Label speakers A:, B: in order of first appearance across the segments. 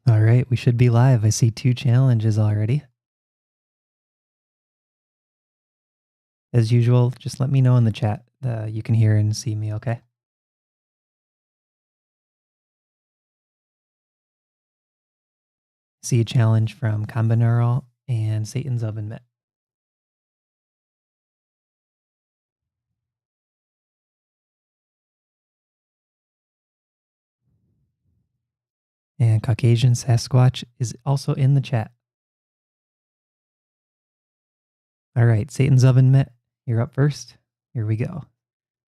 A: All right, we should be live. I see 2 challenges already. As usual, just let me know in the chat you can hear and see me, okay? See a challenge from Combinaural and Satan's Oven Mitt. And Caucasian Sasquatch is also in the chat. All right, Satan's Oven Mitt, you're up first. Here we go.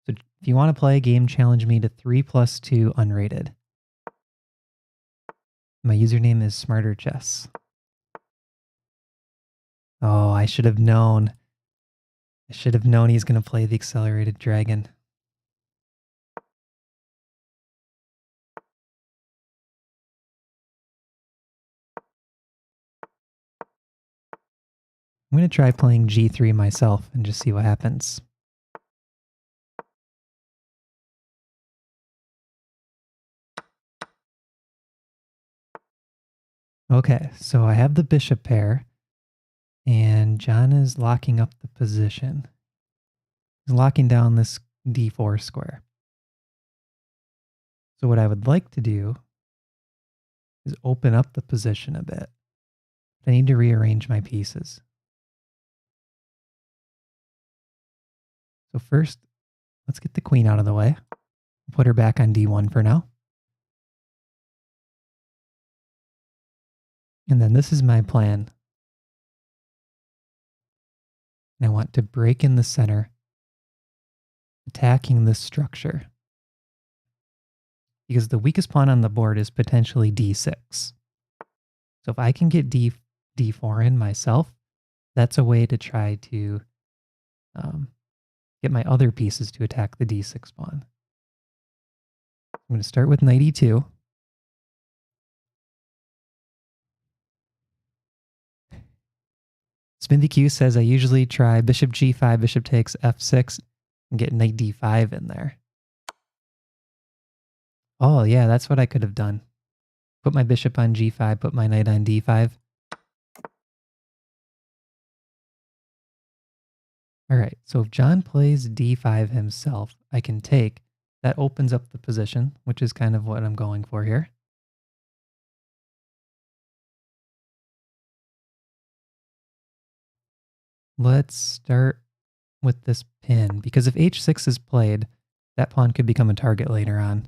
A: So if you want to play a game, challenge me to 3+2 unrated. My username is Smarter Chess. Oh, I should have known. I should have known he's going to play the Accelerated Dragon. I'm going to try playing G3 myself and just see what happens. Okay, so I have the bishop pair, and John is locking up the position. He's locking down this d4 square. So what I would like to do is open up the position a bit. I need to rearrange my pieces. So first, let's get the queen out of the way. Put her back on d1 for now. And then this is my plan. And I want to break in the center, attacking this structure. Because the weakest pawn on the board is potentially d6. So if I can get d4 in myself, that's a way to try to get my other pieces to attack the d6 pawn. I'm going to start with knight e2. Smithy Q says I usually try bishop g5, bishop takes f6, and get knight d5 in there. Oh yeah, that's what I could have done. Put my bishop on g5, put my knight on d5. All right, so if John plays d5 himself, I can take. That opens up the position, which is kind of what I'm going for here. Let's start with this pin, because if h6 is played, that pawn could become a target later on.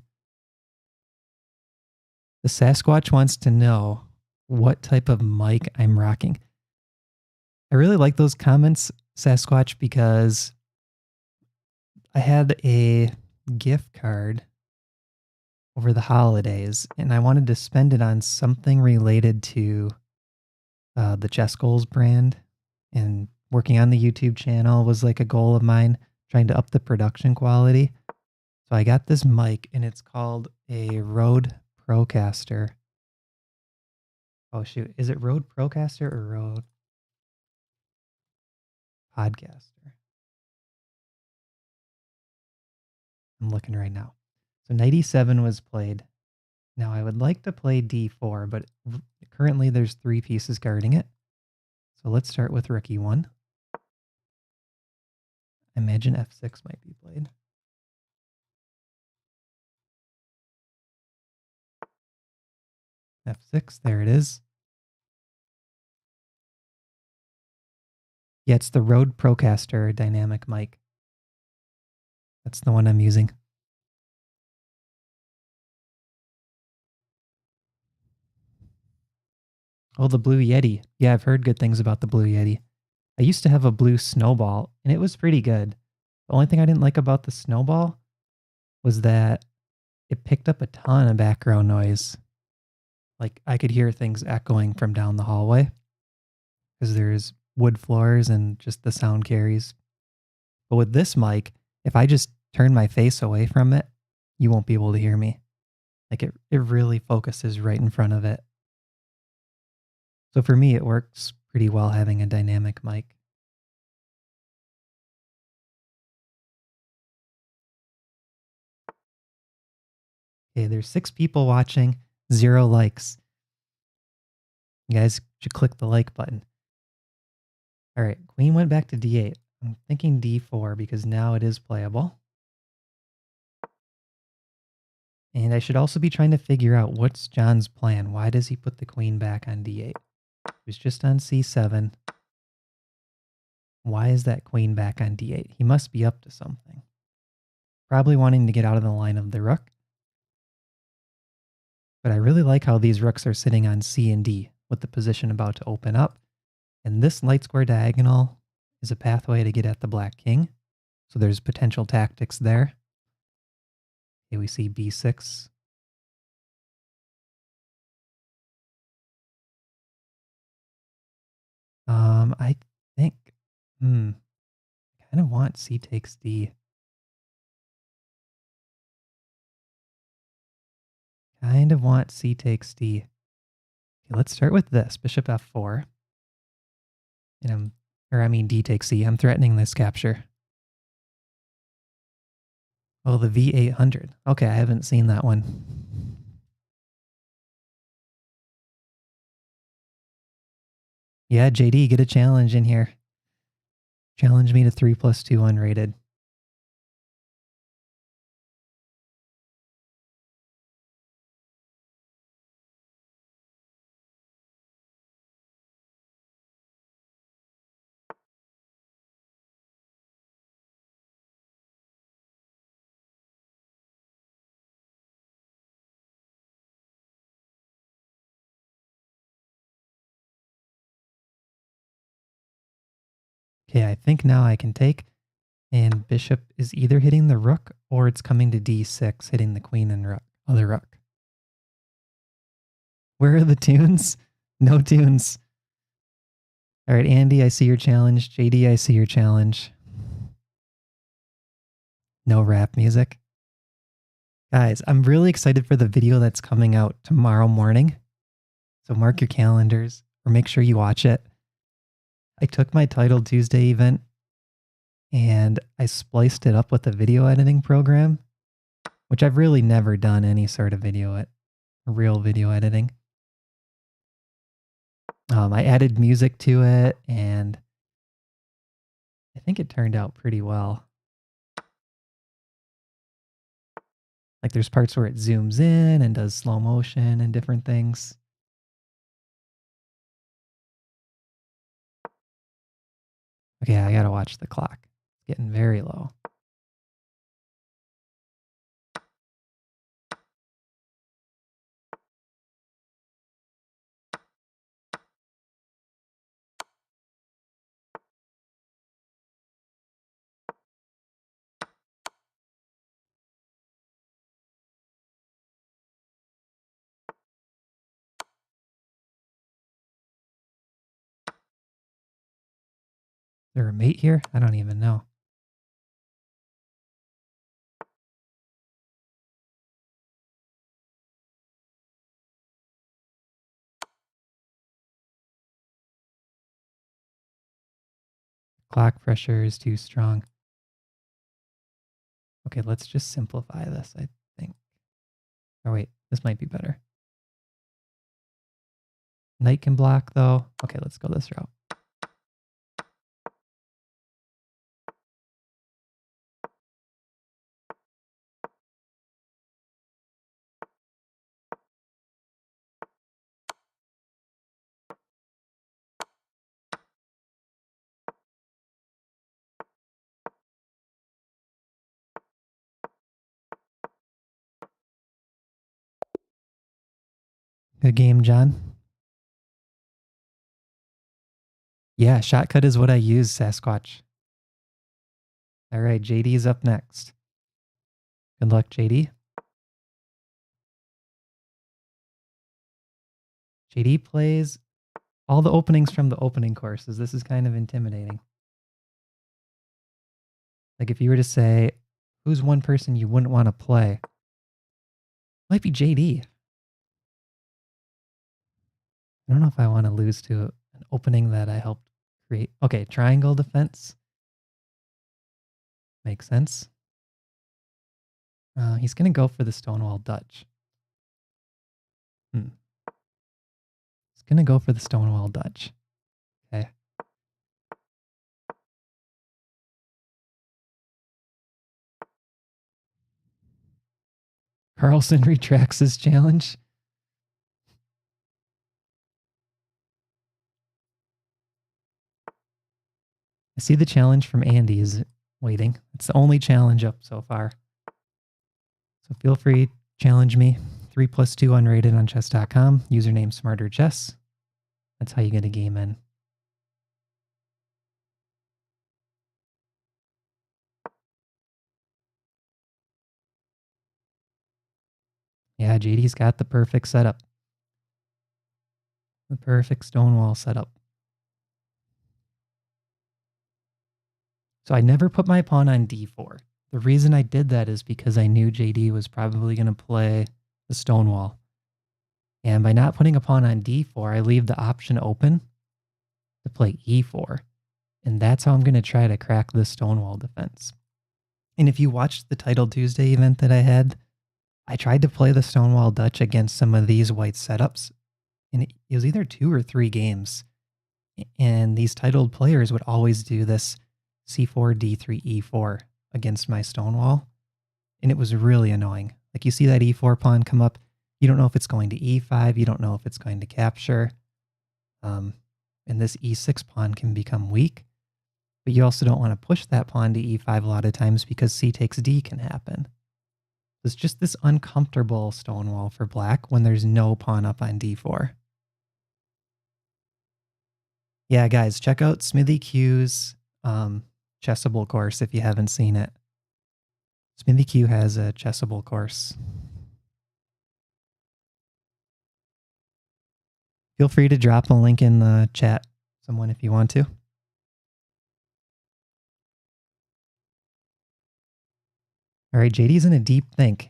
A: The Sasquatch wants to know what type of mic I'm rocking. I really like those comments, Sasquatch, because I had a gift card over the holidays, and I wanted to spend it on something related to the ChessGoals brand, and working on the YouTube channel was like a goal of mine, trying to up the production quality. So I got this mic, and it's called a Rode Procaster. Oh shoot, is it Rode Procaster or Rode Podcaster? I'm looking right now. So knight e7 was played. Now I would like to play d4, but currently there's 3 pieces guarding it. So let's start with rook e1. I imagine f6 might be played. f6, there it is. Yeah, it's the Rode Procaster dynamic mic. That's the one I'm using. Oh, the Blue Yeti. Yeah, I've heard good things about the Blue Yeti. I used to have a blue Snowball, and it was pretty good. The only thing I didn't like about the Snowball was that it picked up a ton of background noise. Like, I could hear things echoing from down the hallway because there's wood floors and just the sound carries. But with this mic, if I just turn my face away from it, you won't be able to hear me. Like, it really focuses right in front of it. So for me, it works pretty well having a dynamic mic. Okay, there's 6 people watching, 0 likes. You guys should click the like button. All right, queen went back to d8. I'm thinking d4 because now it is playable. And I should also be trying to figure out what's John's plan. Why does he put the queen back on d8? He was just on c7. Why is that queen back on d8? He must be up to something. Probably wanting to get out of the line of the rook. But I really like how these rooks are sitting on c and d with the position about to open up. And this light square diagonal is a pathway to get at the black king. So there's potential tactics there. Here we see b6. I think, kind of want c takes d. Kind of want c takes d. Okay, let's start with this, bishop f4. And d takes c. I'm threatening this capture. Oh, the v800. Okay, I haven't seen that one. Yeah, JD, get a challenge in here. Challenge me to 3+2 unrated. Okay, I think now I can take, and bishop is either hitting the rook or it's coming to d6, hitting the queen and rook, other rook. Where are the tunes? No tunes. All right, Andy, I see your challenge. JD, I see your challenge. No rap music. Guys, I'm really excited for the video that's coming out tomorrow morning. So mark your calendars or make sure you watch it. I took my Title Tuesday event and I spliced it up with a video editing program, which I've really never done any sort of real video editing. I added music to it and I think it turned out pretty well. Like there's parts where it zooms in and does slow motion and different things. Okay, I gotta watch the clock. It's getting very low. Is there a mate here? I don't even know. Clock pressure is too strong. Okay, let's just simplify this, I think. Oh wait, this might be better. Knight can block though. Okay, let's go this route. Good game, John. Yeah, shotcut is what I use, Sasquatch. All right, JD's up next. Good luck, JD. JD plays all the openings from the opening courses. This is kind of intimidating. Like if you were to say, who's one person you wouldn't want to play? Might be JD. I don't know if I want to lose to an opening that I helped create. Okay, triangle defense. Makes sense. He's going to go for the Stonewall Dutch. It's Gonna go for the Stonewall Dutch. Okay. Carlsen retracts his challenge. I see the challenge from Andy is waiting. It's the only challenge up so far. So feel free, challenge me. 3+2 unrated on chess.com. Username smarterchess. That's how you get a game in. Yeah, JD's got the perfect setup. The perfect Stonewall setup. So I never put my pawn on d4. The reason I did that is because I knew JD was probably going to play the Stonewall. And by not putting a pawn on d4, I leave the option open to play e4. And that's how I'm going to try to crack the Stonewall defense. And if you watched the Title Tuesday event that I had, I tried to play the Stonewall Dutch against some of these white setups. And it was either 2 or 3 games. And these titled players would always do this c4, d3, e4 against my Stonewall. And it was really annoying. Like you see that e4 pawn come up. You don't know if it's going to e5. You don't know if it's going to capture. And this e6 pawn can become weak. But you also don't want to push that pawn to e5 a lot of times because c takes d can happen. It's just this uncomfortable Stonewall for black when there's no pawn up on d4. Yeah, guys, check out Smithy Q's Chessable course if you haven't seen it. Smithy Q has a Chessable course. Feel free to drop a link in the chat, someone, if you want to. All right, JD's in a deep think.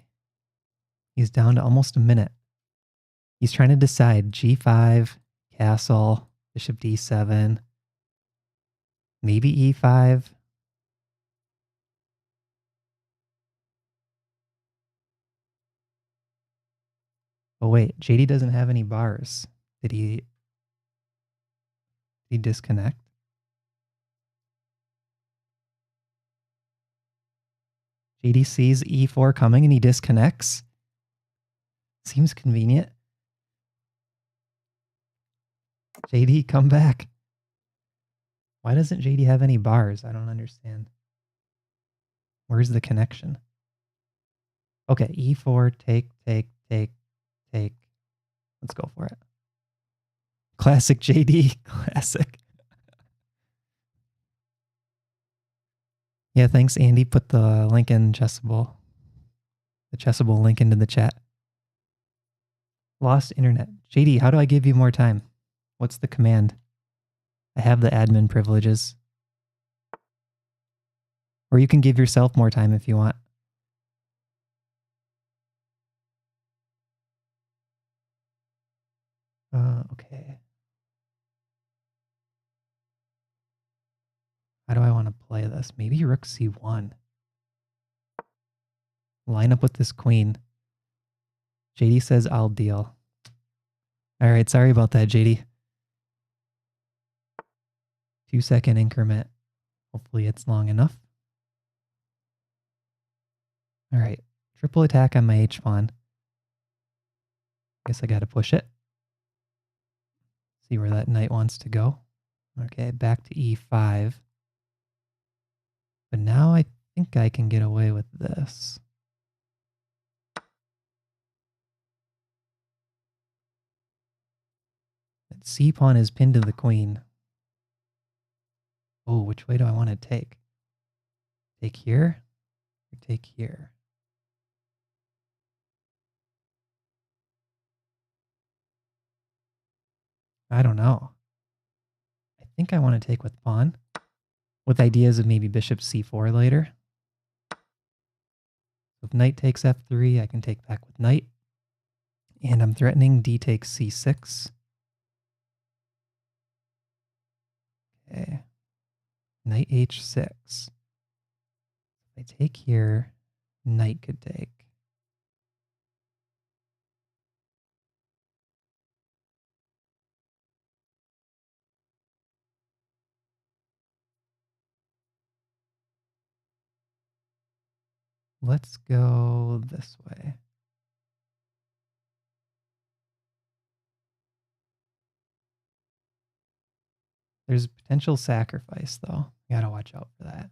A: He's down to almost a minute. He's trying to decide g5, castle, bishop d7, maybe e5. Oh wait, JD doesn't have any bars. Did he disconnect? JD sees e4 coming and he disconnects. Seems convenient. JD, come back. Why doesn't JD have any bars? I don't understand. Where's the connection? Okay, e4, take. Let's go for it. Classic JD, classic. Yeah, thanks, Andy. Put the link in Chessable. The Chessable link into the chat. Lost internet. JD, how do I give you more time? What's the command? I have the admin privileges. Or you can give yourself more time if you want. Okay. How do I want to play this? Maybe rook c1. Line up with this queen. JD says I'll deal. All right, sorry about that, JD. 2-second increment. Hopefully it's long enough. All right, triple attack on my h-pawn. Guess I got to push it. See where that knight wants to go. Okay, back to e5. But now I think I can get away with this. That c-pawn is pinned to the queen. Oh, which way do I want to take? Take here or take here? I don't know. I think I want to take with pawn, with ideas of maybe bishop c4 later. So if knight takes f3, I can take back with knight. And I'm threatening d takes c6. Okay. Knight h6. If I take here, knight could take. Let's go this way. There's a potential sacrifice, though. You gotta watch out for that.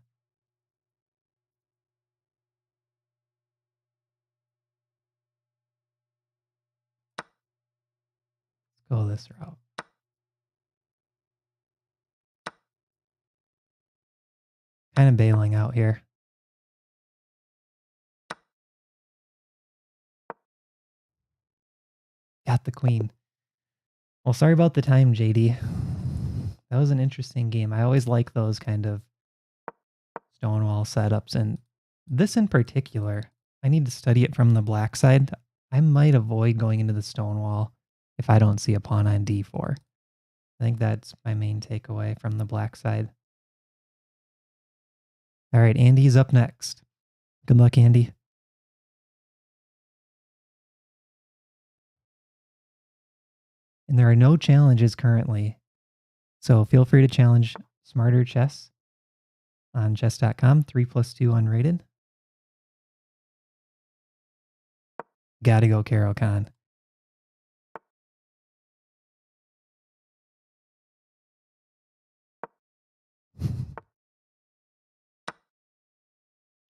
A: Let's go this route. Kind of bailing out here. Got the queen. Well, sorry about the time, JD. That was an interesting game. I always like those kind of stonewall setups, and this in particular, I need to study it from the black side. I might avoid going into the stonewall if I don't see a pawn on d4. I think that's my main takeaway from the black side. All right, Andy's up next. Good luck, Andy. And there are no challenges currently, so feel free to challenge Smarter Chess on chess.com, 3+2 unrated. Gotta go, Carol Khan.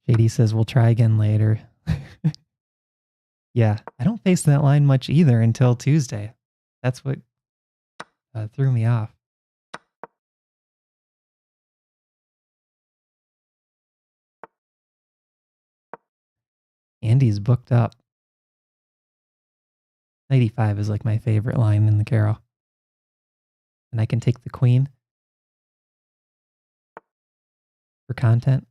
A: JD says we'll try again later. Yeah, I don't face that line much either until Tuesday. That's what threw me off. Andy's booked up. 95 is like my favorite line in the Carol. And I can take the queen for content.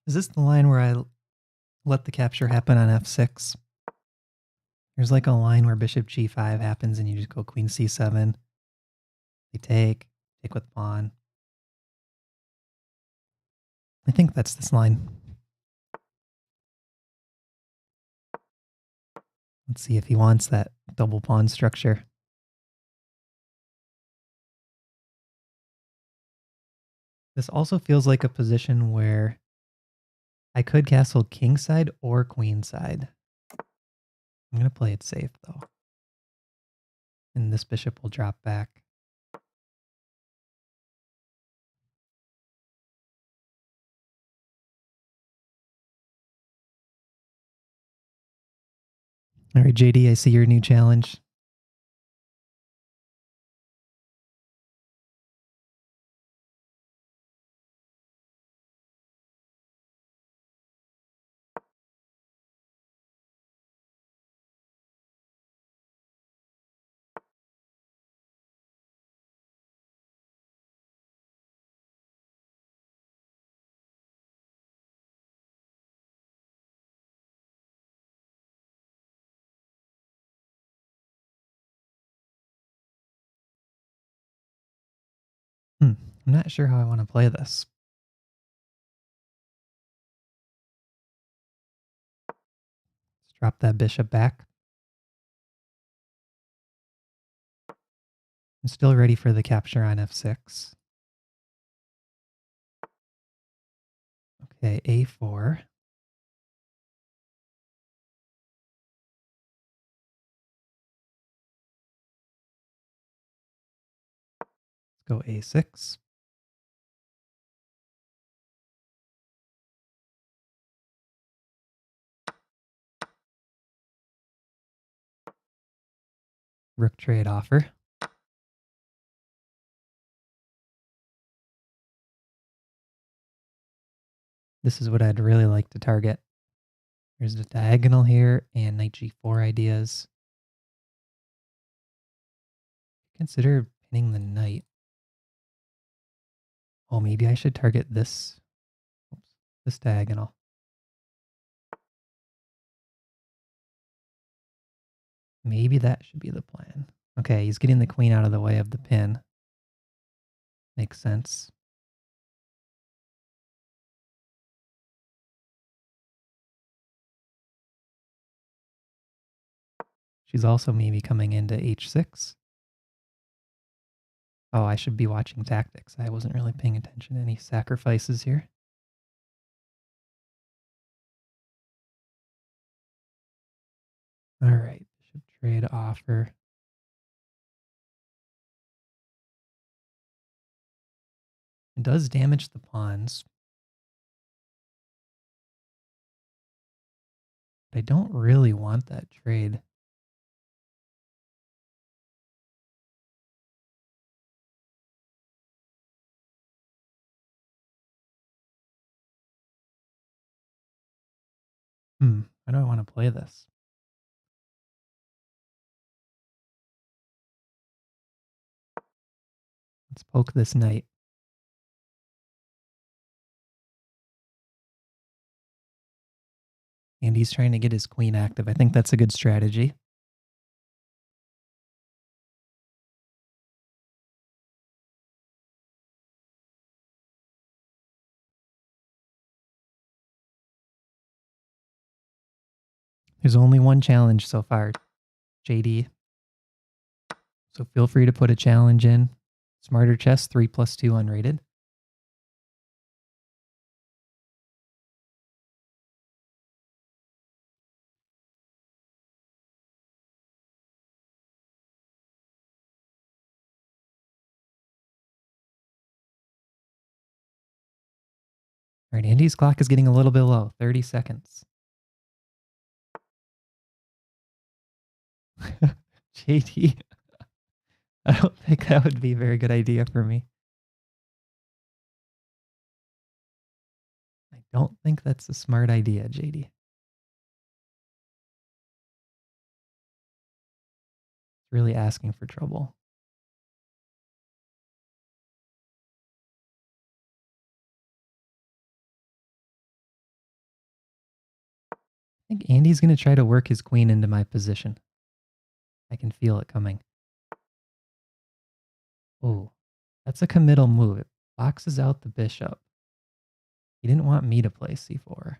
A: Is this the line where I let the capture happen on f6? There's like a line where bishop g5 happens and you just go queen c7. They take with pawn. I think that's this line. Let's see if he wants that double pawn structure. This also feels like a position where I could castle kingside or queenside. I'm going to play it safe, though. And this bishop will drop back. All right, JD, I see your new challenge. I'm not sure how I want to play this. Let's drop that bishop back. I'm still ready for the capture on f6. Okay, a4. Let's go a6. Rook trade offer. This is what I'd really like to target. There's a diagonal here and knight g4 ideas. Consider pinning the knight. Oh, maybe I should target this. Oops, this diagonal. Maybe that should be the plan. Okay, he's getting the queen out of the way of the pin. Makes sense. She's also maybe coming into h6. Oh, I should be watching tactics. I wasn't really paying attention to any sacrifices here. All right, bishop trade offer. It does damage the pawns. But I don't really want that trade. How do I want to play this? Let's poke this knight. And he's trying to get his queen active. I think that's a good strategy. There's only one challenge so far, JD. So feel free to put a challenge in. Smarter Chess 3+2 unrated. All right, Andy's clock is getting a little bit low, 30 seconds. JD, I don't think that would be a very good idea for me. I don't think that's a smart idea, JD. It's really asking for trouble. I think Andy's going to try to work his queen into my position. I can feel it coming. Oh, that's a committal move. It boxes out the bishop. He didn't want me to play c4.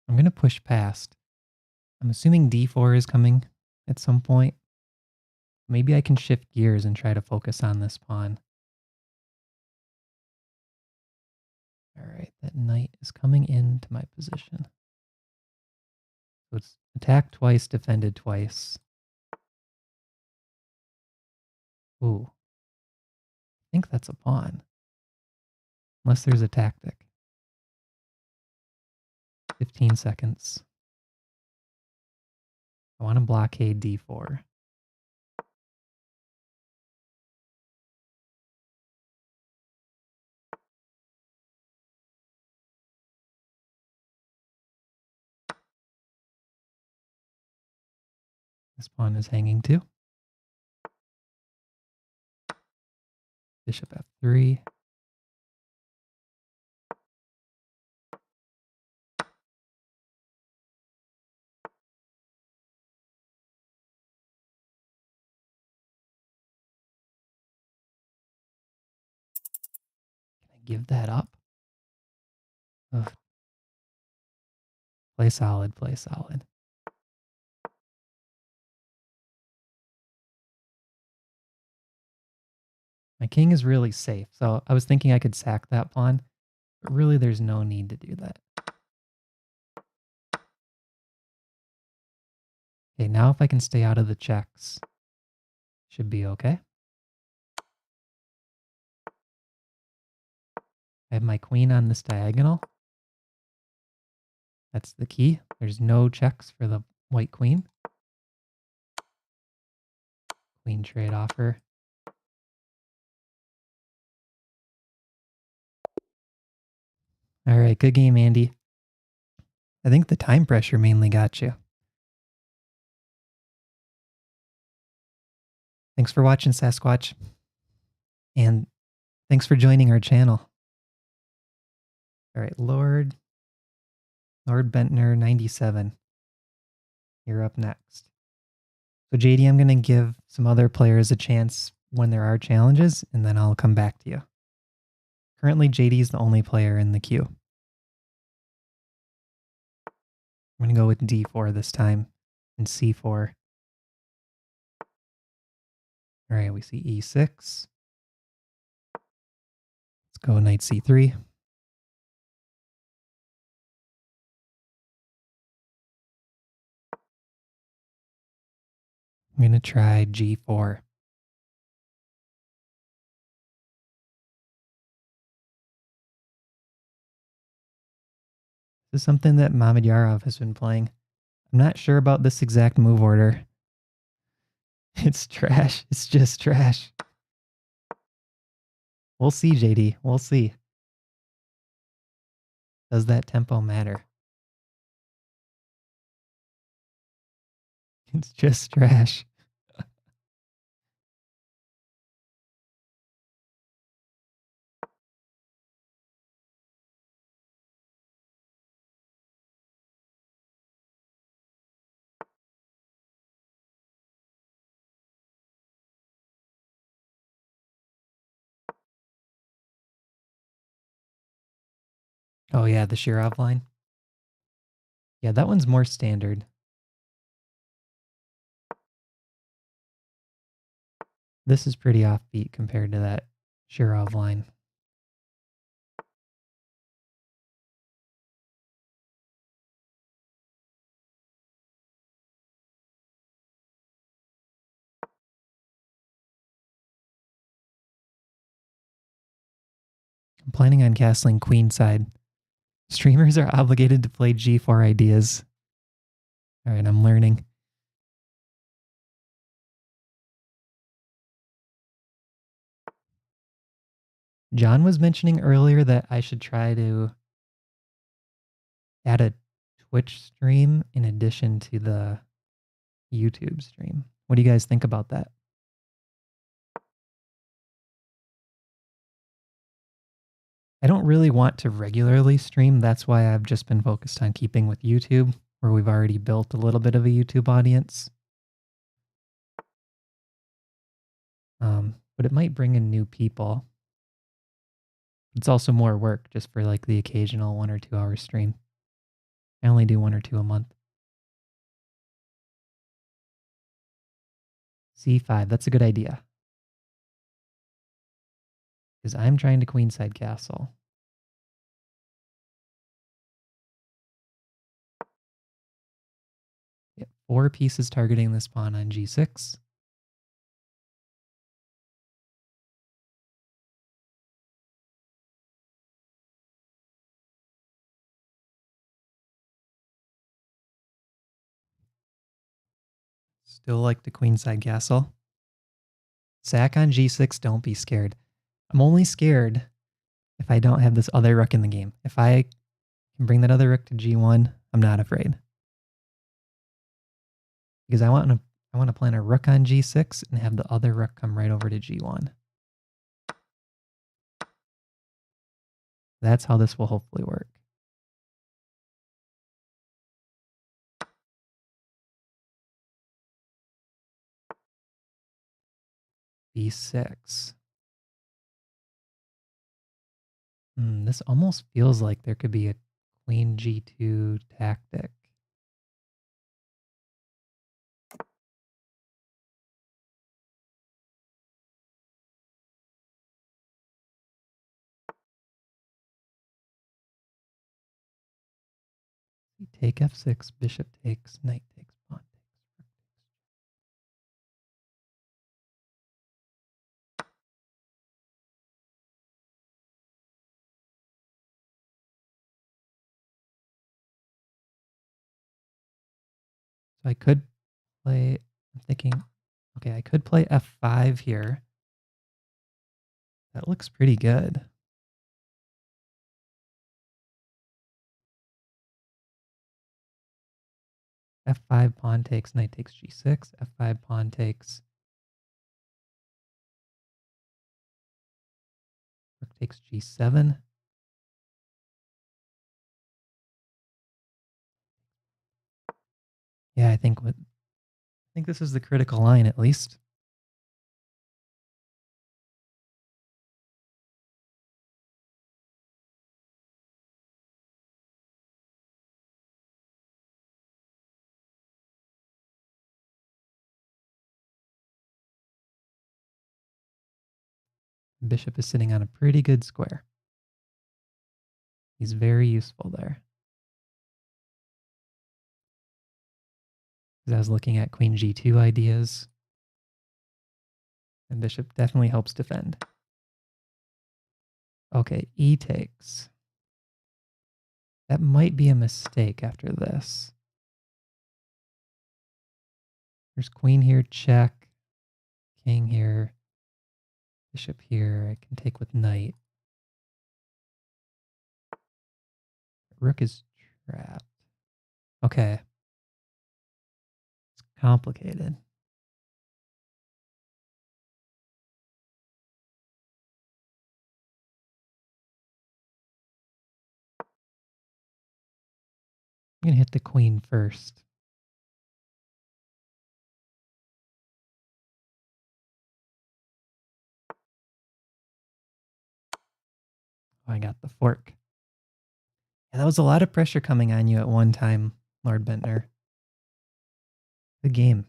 A: I'm going to push past. I'm assuming d4 is coming at some point. Maybe I can shift gears and try to focus on this pawn. All right, that knight is coming into my position. So it's attacked twice, defended twice. Ooh. I think that's a pawn. Unless there's a tactic. 15 seconds. I want to blockade d4. This pawn is hanging too. Bishop f3. Can I give that up? Ugh. Play solid, play solid. My king is really safe, so I was thinking I could sack that pawn, but really there's no need to do that. Okay, now if I can stay out of the checks, should be okay. I have my queen on this diagonal. That's the key. There's no checks for the white queen. Queen trade offer. All right, good game, Andy. I think the time pressure mainly got you. Thanks for watching, Sasquatch. And thanks for joining our channel. All right, Lord Bentner 97. You're up next. So JD, I'm going to give some other players a chance when there are challenges, and then I'll come back to you. Currently, JD is the only player in the queue. I'm going to go with D4 this time and C4. All right, we see E6. Let's go knight C3. I'm going to try G4. This is something that Mamedyarov has been playing. I'm not sure about this exact move order. It's trash. It's just trash. We'll see, JD. We'll see. Does that tempo matter? It's just trash. Oh yeah, the Shirov line. Yeah, that one's more standard. This is pretty offbeat compared to that Shirov line. I'm planning on castling queenside. Streamers are obligated to play G4 ideas. All right, I'm learning. John was mentioning earlier that I should try to add a Twitch stream in addition to the YouTube stream. What do you guys think about that? I don't really want to regularly stream. That's why I've just been focused on keeping with YouTube, where we've already built a little bit of a YouTube audience. But it might bring in new people. It's also more work just for like the occasional 1 or 2 hour stream. I only do 1 or 2 a month. C5, that's a good idea. Because I'm trying to queenside castle. Yep, 4 pieces targeting this pawn on G6. Still like the queenside castle. Sack on G6, don't be scared. I'm only scared if I don't have this other rook in the game. If I can bring that other rook to G1, I'm not afraid. Because I want to plan a rook on G6 and have the other rook come right over to G1. That's how this will hopefully work. B6. This almost feels like there could be a queen G2 tactic. Take F6, bishop takes, knight takes, pawn takes. So I could play, I'm thinking, okay, I could play F5 here. That looks pretty good. F5 pawn takes, knight takes G6, F5 pawn takes, rook takes G7. Yeah, I think think this is the critical line at least. Bishop is sitting on a pretty good square. He's very useful there. As I was looking at queen g2 ideas, and bishop definitely helps defend. Okay, e takes. That might be a mistake after this. There's queen here, check. King here. Bishop here. I can take with knight. Rook is trapped. Okay. It's complicated. I'm going to hit the queen first. Oh, I got the fork. Yeah, that was a lot of pressure coming on you at one time, Lord Bentner. Good game.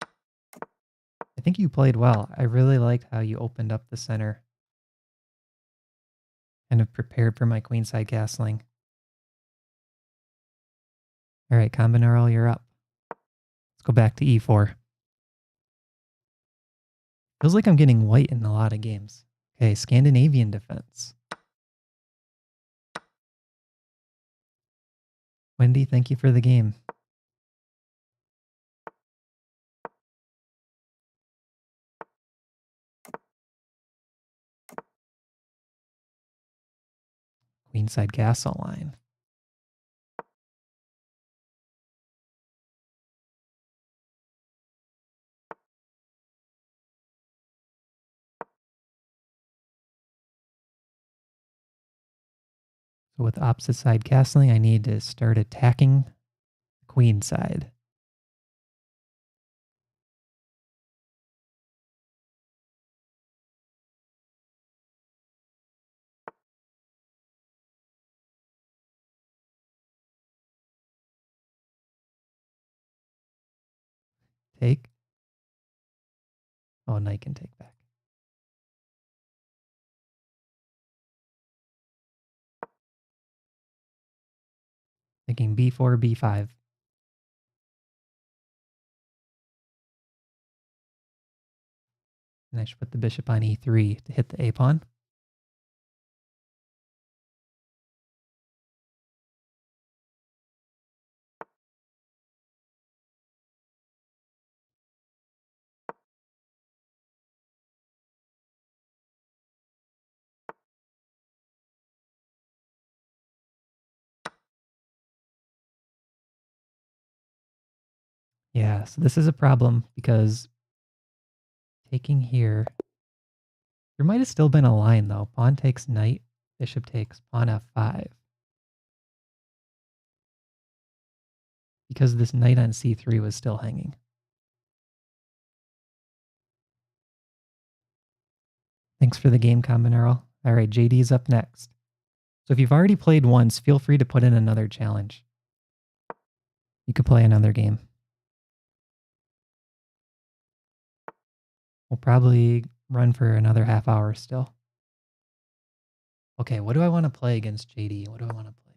A: I think you played well. I really liked how you opened up the center. Kind of prepared for my queenside castling. All right, Combinaro, you're up. Let's go back to e4. Feels like I'm getting white in a lot of games. Okay, Scandinavian defense. Wendy, thank you for the game. Queenside castle line. So with opposite side castling, I need to start attacking the queen side. Take. Oh, knight can take back. Thinking b4, b5. And I should put the bishop on e3 to hit the a pawn. Yeah, so this is a problem because taking here, there might have still been a line though. Pawn takes knight, bishop takes pawn f5. Because this knight on c3 was still hanging. Thanks for the game, Combinaro. All right, JD's up next. So if you've already played once, feel free to put in another challenge. You could play another game. We'll probably run for another half hour still. Okay, what do I want to play against JD? What do I want to play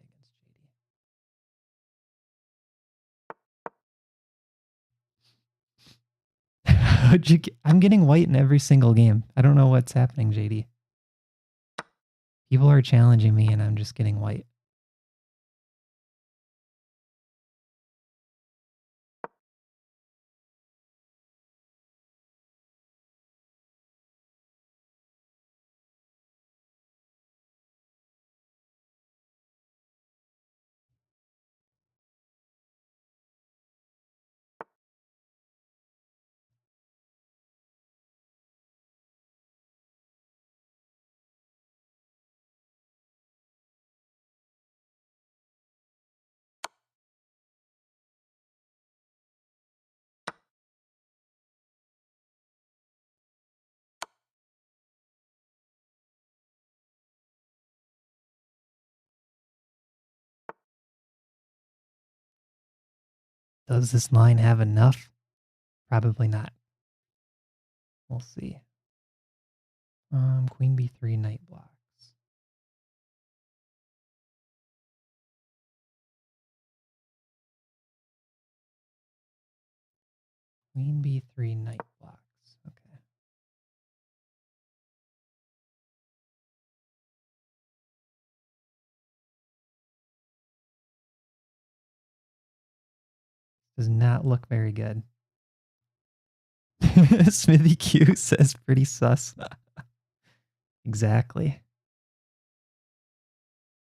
A: against JD? I'm getting white in every single game. I don't know what's happening, JD. People are challenging me and I'm just getting white. Does this line have enough? Probably not. We'll see. Queen b3, knight blocks. Queen b3, knight blocks. Okay. Does not look very good. Smithy Q says pretty sus. Exactly.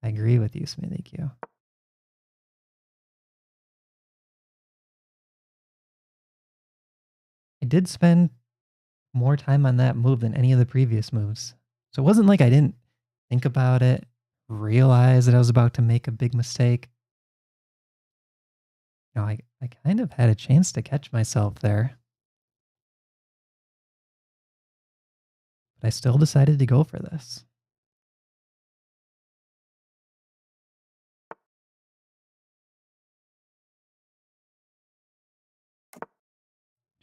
A: I agree with you, Smithy Q. I did spend more time on that move than any of the previous moves. So it wasn't like I didn't think about it, realize that I was about to make a big mistake. You know, I kind of had a chance to catch myself there. But I still decided to go for this.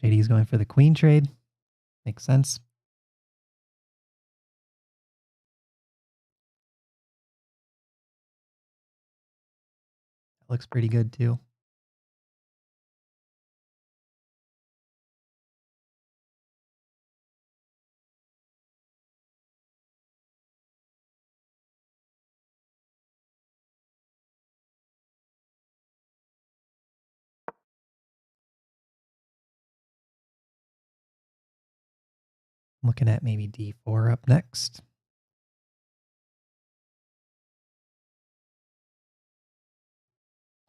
A: JD's going for the queen trade. Makes sense. That looks pretty good too. I'm looking at maybe d4 up next.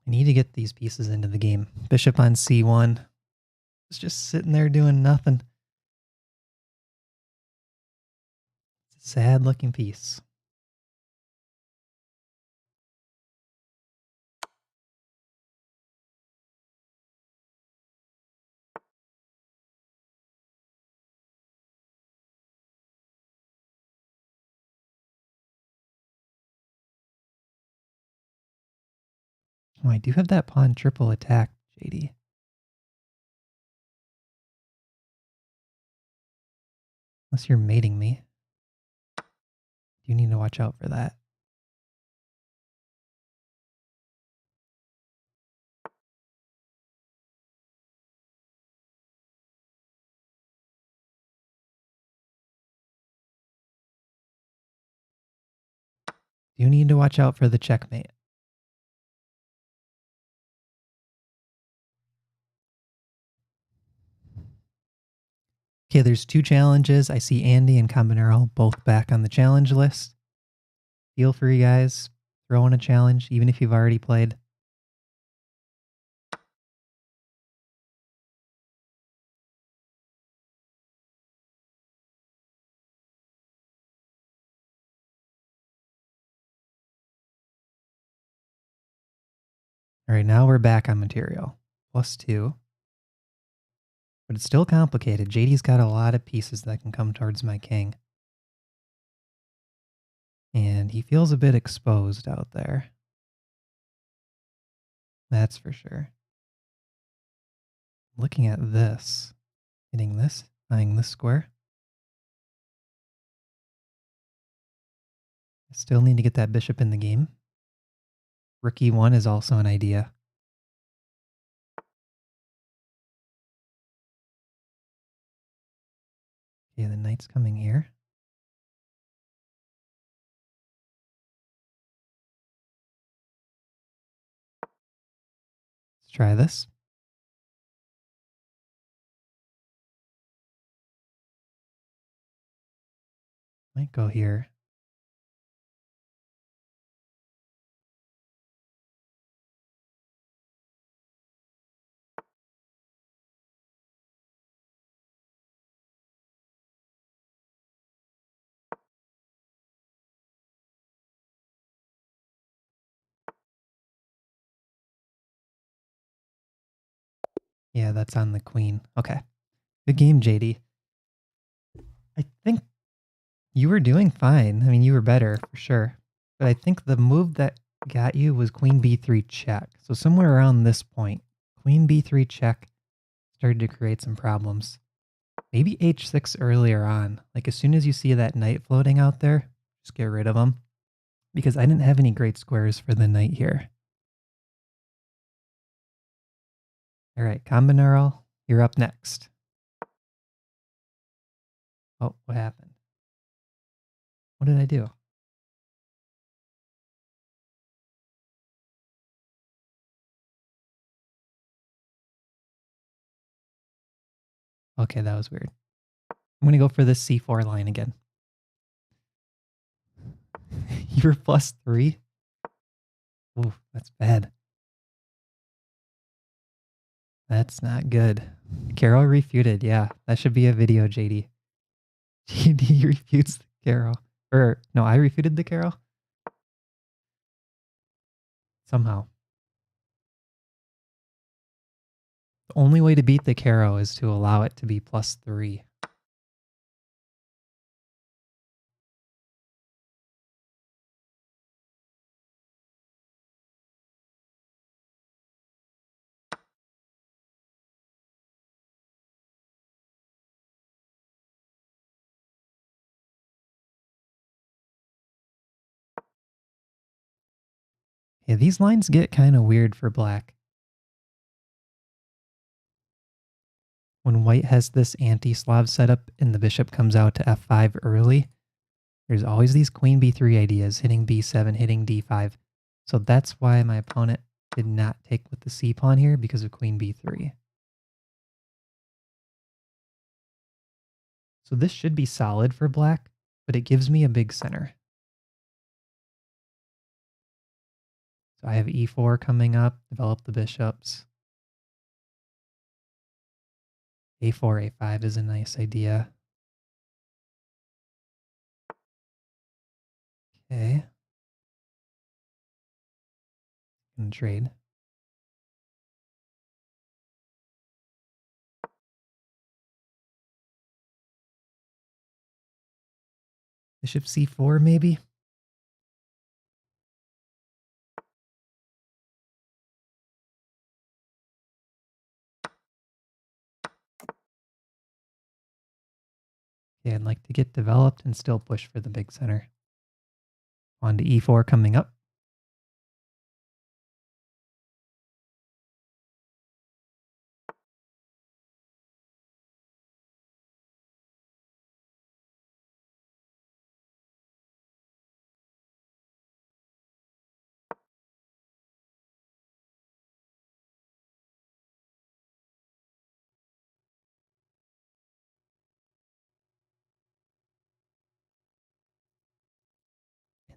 A: I need to get these pieces into the game. Bishop on c1. It's just sitting there doing nothing. It's a sad looking piece. Oh, I do have that pawn triple attack, JD. Unless you're mating me. You need to watch out for that. You need to watch out for the checkmate. Okay, there's 2 challenges. I see Andy and Combinero both back on the challenge list. Feel free, guys. Throw in a challenge, even if you've already played. All right, now we're back on material. +2. But it's still complicated. JD's got a lot of pieces that can come towards my king. And he feels a bit exposed out there. That's for sure. Looking at this, hitting this, eyeing this square. I still need to get that bishop in the game. Rook e1 is also an idea. Okay, the knight's coming here. Let's try this. Might go here. Yeah, that's on the queen. Okay. Good game, JD. I think you were doing fine. I mean, you were better for sure. But I think the move that got you was queen b3 check. So somewhere around this point, queen b3 check started to create some problems. Maybe h6 earlier on. Like as soon as you see that knight floating out there, just get rid of him. Because I didn't have any great squares for the knight here. All right, Combinaural, you're up next. Oh, what happened? What did I do? Okay, that was weird. I'm going to go for this c4 line again. You're +3? Ooh, that's bad. That's not good. Carol refuted. Yeah, that should be a video, JD. JD refutes the Carol. Or, no, I refuted the Carol? Somehow. The only way to beat the Carol is to allow it to be +3. Yeah, these lines get kind of weird for black. When white has this anti-Slav setup and the bishop comes out to f5 early, there's always these queen b3 ideas, hitting b7, hitting d5. So that's why my opponent did not take with the c-pawn here, because of queen b3. So this should be solid for black, but it gives me a big center. So I have e4 coming up, develop the bishops. a4, a5 is a nice idea. Okay. Gonna trade. Bishop c4 maybe? Okay, I'd like to get developed and still push for the big center. On to e4 coming up.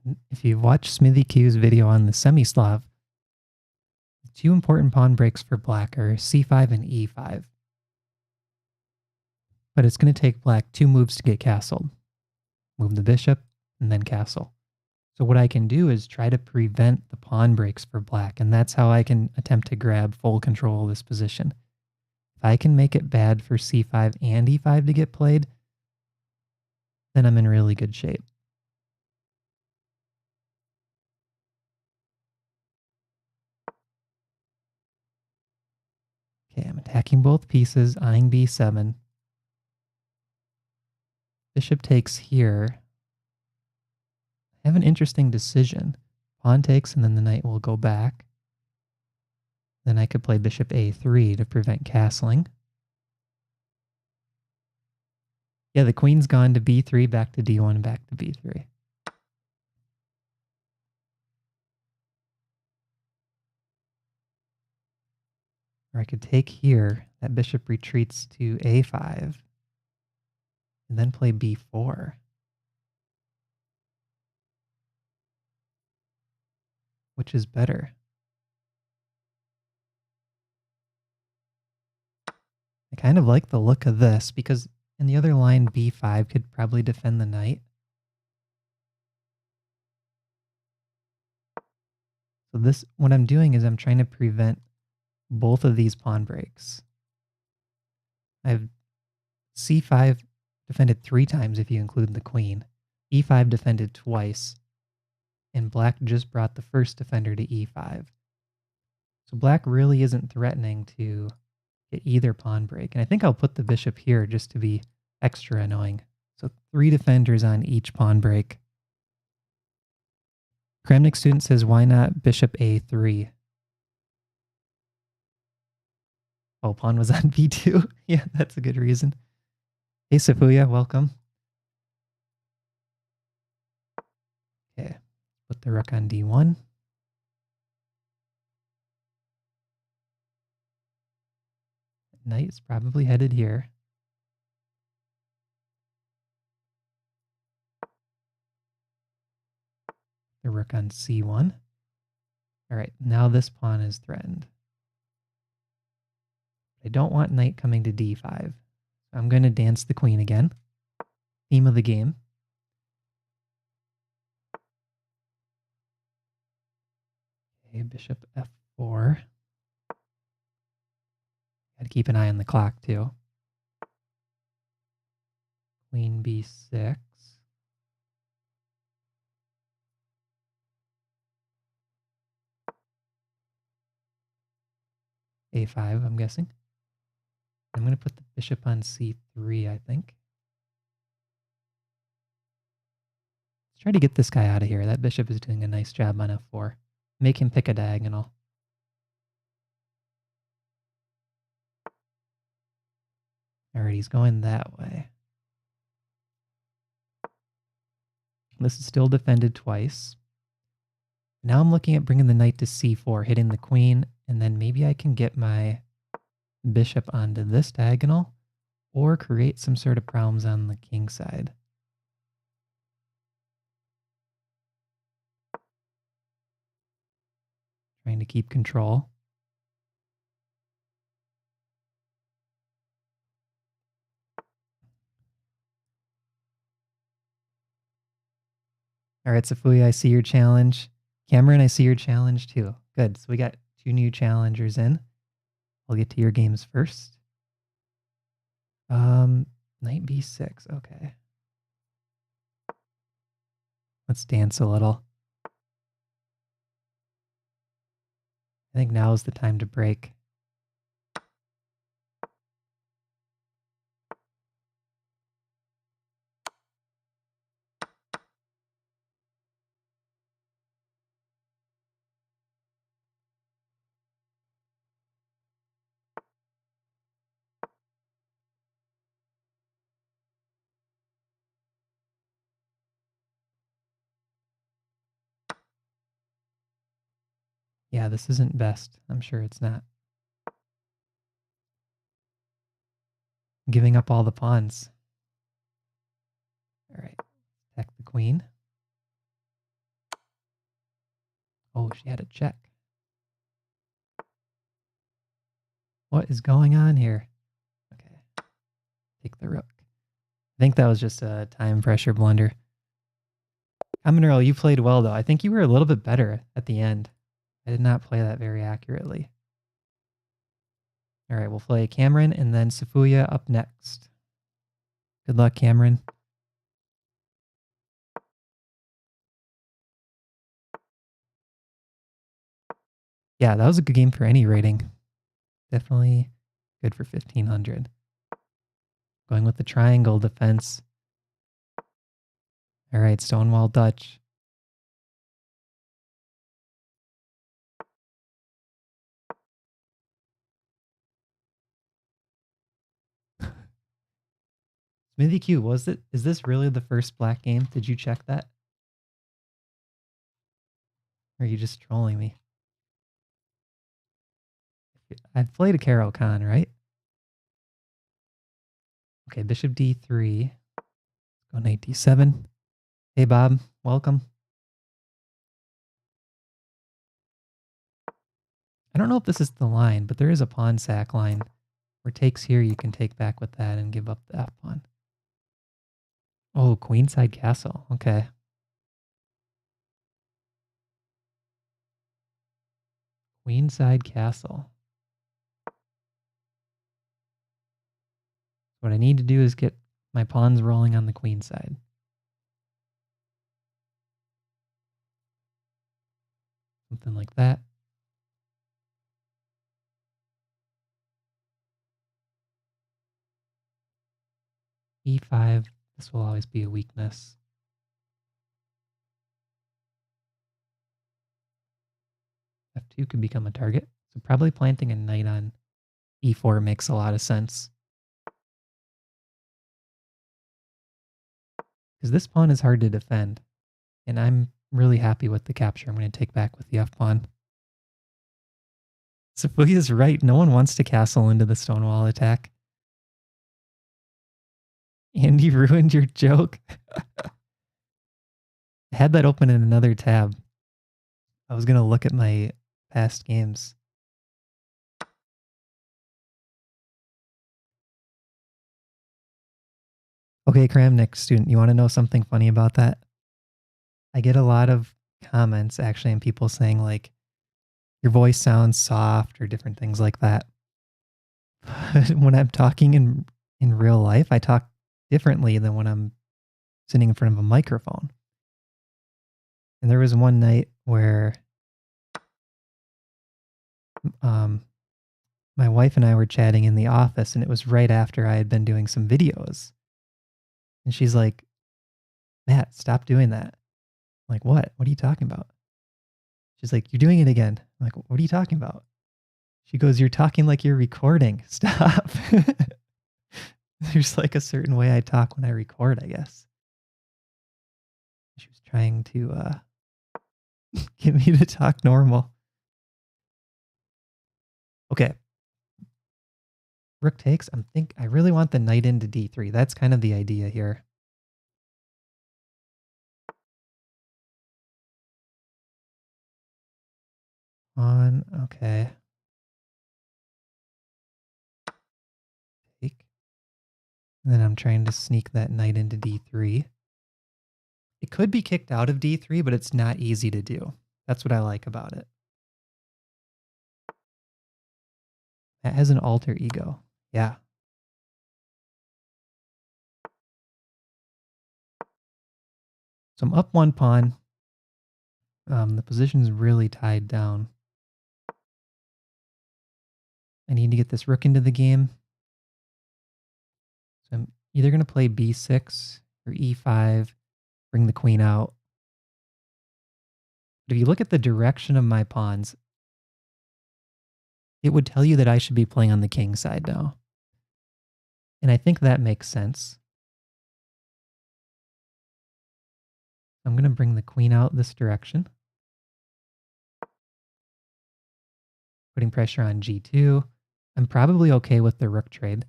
A: And if you've watched Smithy Q's video on the semi-Slav, the two important pawn breaks for black are c5 and e5. But it's going to take black 2 moves to get castled. Move the bishop, and then castle. So what I can do is try to prevent the pawn breaks for black, and that's how I can attempt to grab full control of this position. If I can make it bad for c5 and e5 to get played, then I'm in really good shape. Okay, I'm attacking both pieces, eyeing b7. Bishop takes here. I have an interesting decision. Pawn takes, and then the knight will go back. Then I could play bishop a3 to prevent castling. Yeah, the queen's gone to b3, back to d1, back to b3. Or I could take here, that bishop retreats to a5, and then play b4. Which is better? I kind of like the look of this, because in the other line, b5 could probably defend the knight. So this, what I'm doing is I'm trying to prevent both of these pawn breaks. I have c5 defended 3 times if you include the queen. e5 defended twice. And black just brought the first defender to e5. So black really isn't threatening to get either pawn break. And I think I'll put the bishop here just to be extra annoying. So 3 defenders on each pawn break. Kramnik student says, why not bishop a3? Oh, pawn was on b2. Yeah, that's a good reason. Hey, Safuya, welcome. Okay, put the rook on d1. Knight is probably headed here. The rook on c1. All right, now this pawn is threatened. I don't want knight coming to d5. I'm going to dance the queen again. Theme of the game. Okay, bishop f4. Got to keep an eye on the clock too. Queen b6. a5, I'm guessing. I'm going to put the bishop on c3, I think. Let's try to get this guy out of here. That bishop is doing a nice job on f4. Make him pick a diagonal. All right, he's going that way. This is still defended twice. Now I'm looking at bringing the knight to c4, hitting the queen, and then maybe I can get my bishop onto this diagonal or create some sort of problems on the king side. Trying to keep control. All right, Safuya, I see your challenge. Cameron, I see your challenge too. Good. So we got 2 new challengers in. We'll get to your games first. Knight b6. Okay. Let's dance a little. I think now is the time to break. Yeah, this isn't best. I'm sure it's not. Giving up all the pawns. All right, attack the queen. Oh, she had a check. What is going on here? Okay, take the rook. I think that was just a time pressure blunder. Mineral, you played well though. I think you were a little bit better at the end. I did not play that very accurately. All right, we'll play Cameron and then Safuya up next. Good luck, Cameron. Yeah, that was a good game for any rating. Definitely good for 1500. Going with the triangle defense. All right, Stonewall Dutch. Smithy Q, is this really the first black game? Did you check that? Or are you just trolling me? I've played a Caro Khan, right? Okay, bishop d3. Go knight d7. Hey, Bob, welcome. I don't know if this is the line, but there is a pawn sack line where takes here you can take back with that and give up the f pawn. Oh, queenside castle. Okay. Queenside castle. What I need to do is get my pawns rolling on the queen side. Something like that. E5, this will always be a weakness. F2 could become a target. So probably planting a knight on E4 makes a lot of sense. Because this pawn is hard to defend. And I'm really happy with the capture I'm going to take back with the f-pawn. Sophia's right. No one wants to castle into the Stonewall attack. Andy ruined your joke. I had that open in another tab. I was going to look at my past games. Okay, Kramnik student, you want to know something funny about that? I get a lot of comments actually and people saying like, your voice sounds soft or different things like that. But when I'm talking in real life, I talk differently than when I'm sitting in front of a microphone. And there was one night where my wife and I were chatting in the office, and it was right after I had been doing some videos. And she's like, Matt, stop doing that. I'm like, what? What are you talking about? She's like, you're doing it again. I'm like, what are you talking about? She goes, you're talking like you're recording. Stop. There's like a certain way I talk when I record, I guess. She was trying to get me to talk normal. Okay. Rook takes. I really want the knight into d3. That's kind of the idea here. Okay. Take. And then I'm trying to sneak that knight into d3. It could be kicked out of d3, but it's not easy to do. That's what I like about it. That has an alter ego. Yeah. So I'm up one pawn. The position's really tied down. I need to get this rook into the game. So I'm either going to play b6 or e5, bring the queen out. But if you look at the direction of my pawns, it would tell you that I should be playing on the king side now. And I think that makes sense. I'm going to bring the queen out this direction. Putting pressure on g2. I'm probably okay with the rook trade.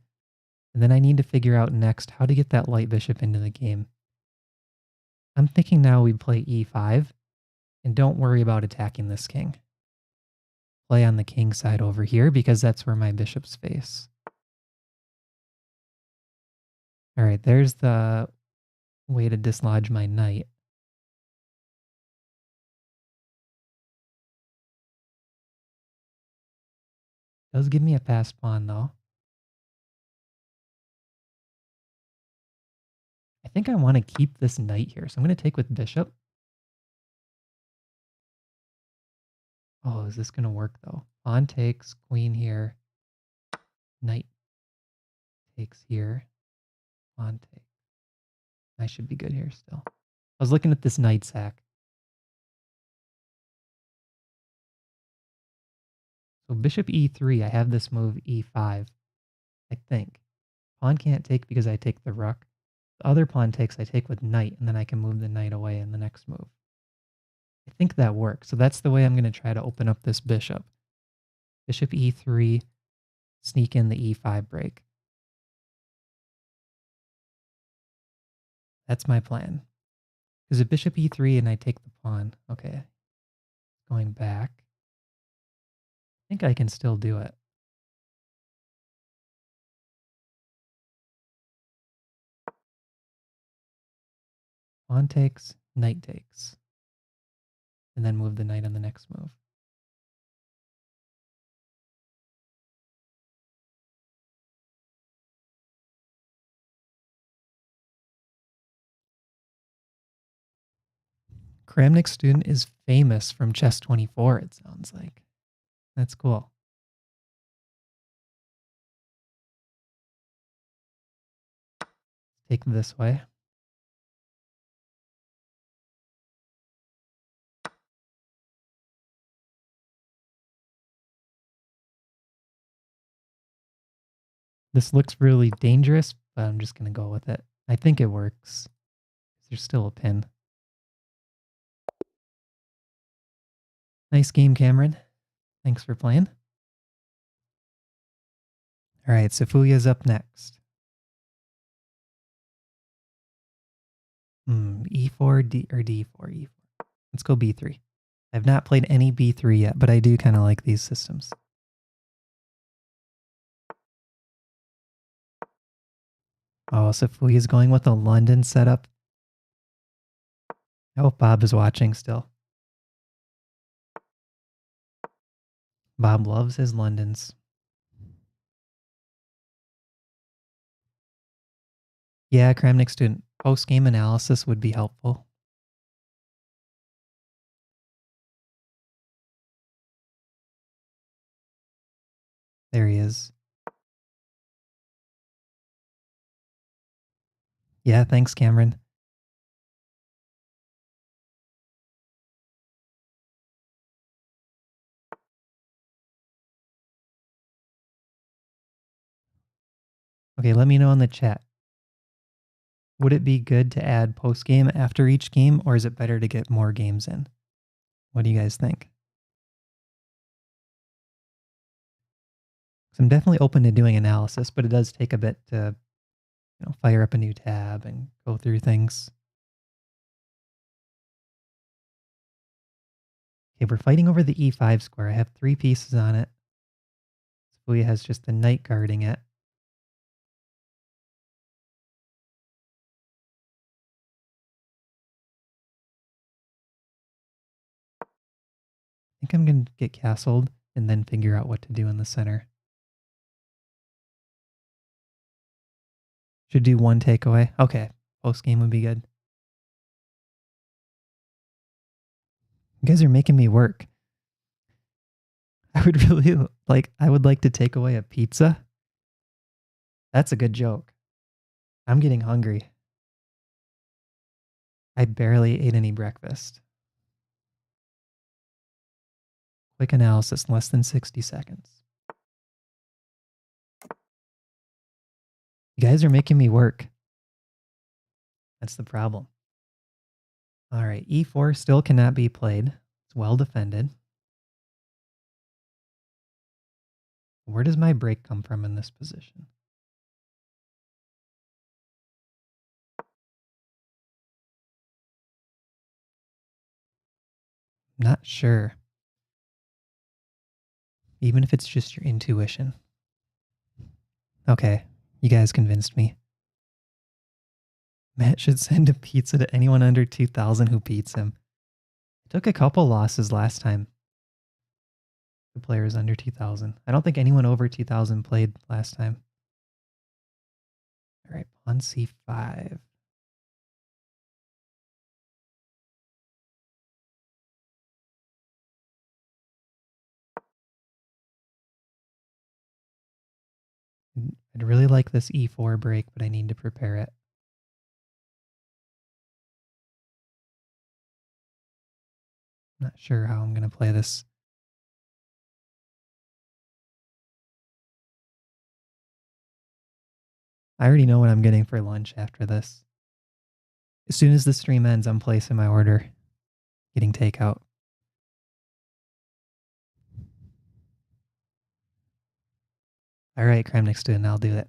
A: And then I need to figure out next how to get that light bishop into the game. I'm thinking now we play e5 and don't worry about attacking this king. Play on the king side over here because that's where my bishops face. All right, there's the way to dislodge my knight. Does give me a passed pawn though. I think I want to keep this knight here, so I'm going to take with bishop. Oh, is this going to work though? Pawn takes, queen here, knight takes here, pawn takes. I should be good here still. I was looking at this knight sack. So bishop e3, I have this move e5, I think. Pawn can't take because I take the rook. The other pawn takes, I take with knight, and then I can move the knight away in the next move. I think that works. So that's the way I'm going to try to open up this bishop. Bishop e3, sneak in the e5 break. That's my plan. Because if bishop e3 and I take the pawn, okay, going back, I think I can still do it. Pawn takes, knight takes, and then move the knight on the next move. Kramnik student is famous from Chess24, it sounds like. That's cool. take this way. This looks really dangerous, but I'm just going to go with it. I think it works. There's still a pin. Nice game, Cameron. Thanks for playing. All right, Safuya's up next. E4, D, or D4, E4. Let's go B3. I've not played any B3 yet, but I do kind of like these systems. Oh, Safuya's going with a London setup. I hope Bob is watching still. Bob loves his Londons. Yeah, Kramnik student. Post-game analysis would be helpful. There he is. Yeah, thanks, Cameron. Okay, let me know in the chat. Would it be good to add post-game after each game, or is it better to get more games in? What do you guys think? So I'm definitely open to doing analysis, but it does take a bit to, fire up a new tab and go through things. Okay, we're fighting over the E5 square. I have 3 pieces on it. Safuya has just the knight guarding it. I think I'm going to get castled and then figure out what to do in the center. Should do 1 takeaway. Okay, post game would be good. You guys are making me work. I would like to take away a pizza. That's a good joke. I'm getting hungry. I barely ate any breakfast. Quick analysis in less than 60 seconds. You guys are making me work. That's the problem. All right, E4 still cannot be played. It's well defended. Where does my break come from in this position? Not sure. Even if it's just your intuition. Okay, you guys convinced me. Matt should send a pizza to anyone under 2,000 who beats him. I took a couple losses last time. The players under 2,000. I don't think anyone over 2,000 played last time. All right, pawn C5. I'd really like this E4 break, but I need to prepare it. Not sure how I'm going to play this. I already know what I'm getting for lunch after this. As soon as the stream ends, I'm placing my order. Getting takeout. All right, Kramnik student, I'll do it.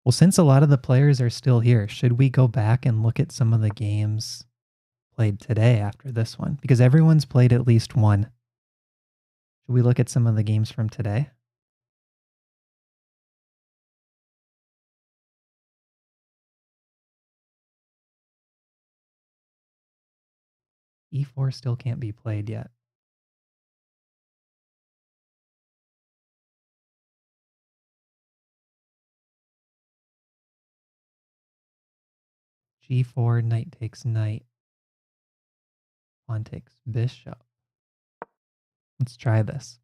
A: Well, since a lot of the players are still here, should we go back and look at some of the games played today after this one? Because everyone's played at least one. Should we look at some of the games from today? E4 still can't be played yet. G4, knight takes knight. Pawn takes bishop. Let's try this.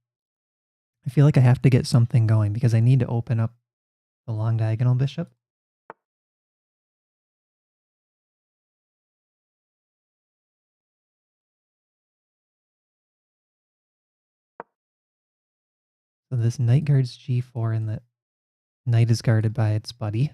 A: I feel like I have to get something going because I need to open up the long diagonal bishop. So this knight guards g4 and the knight is guarded by its buddy.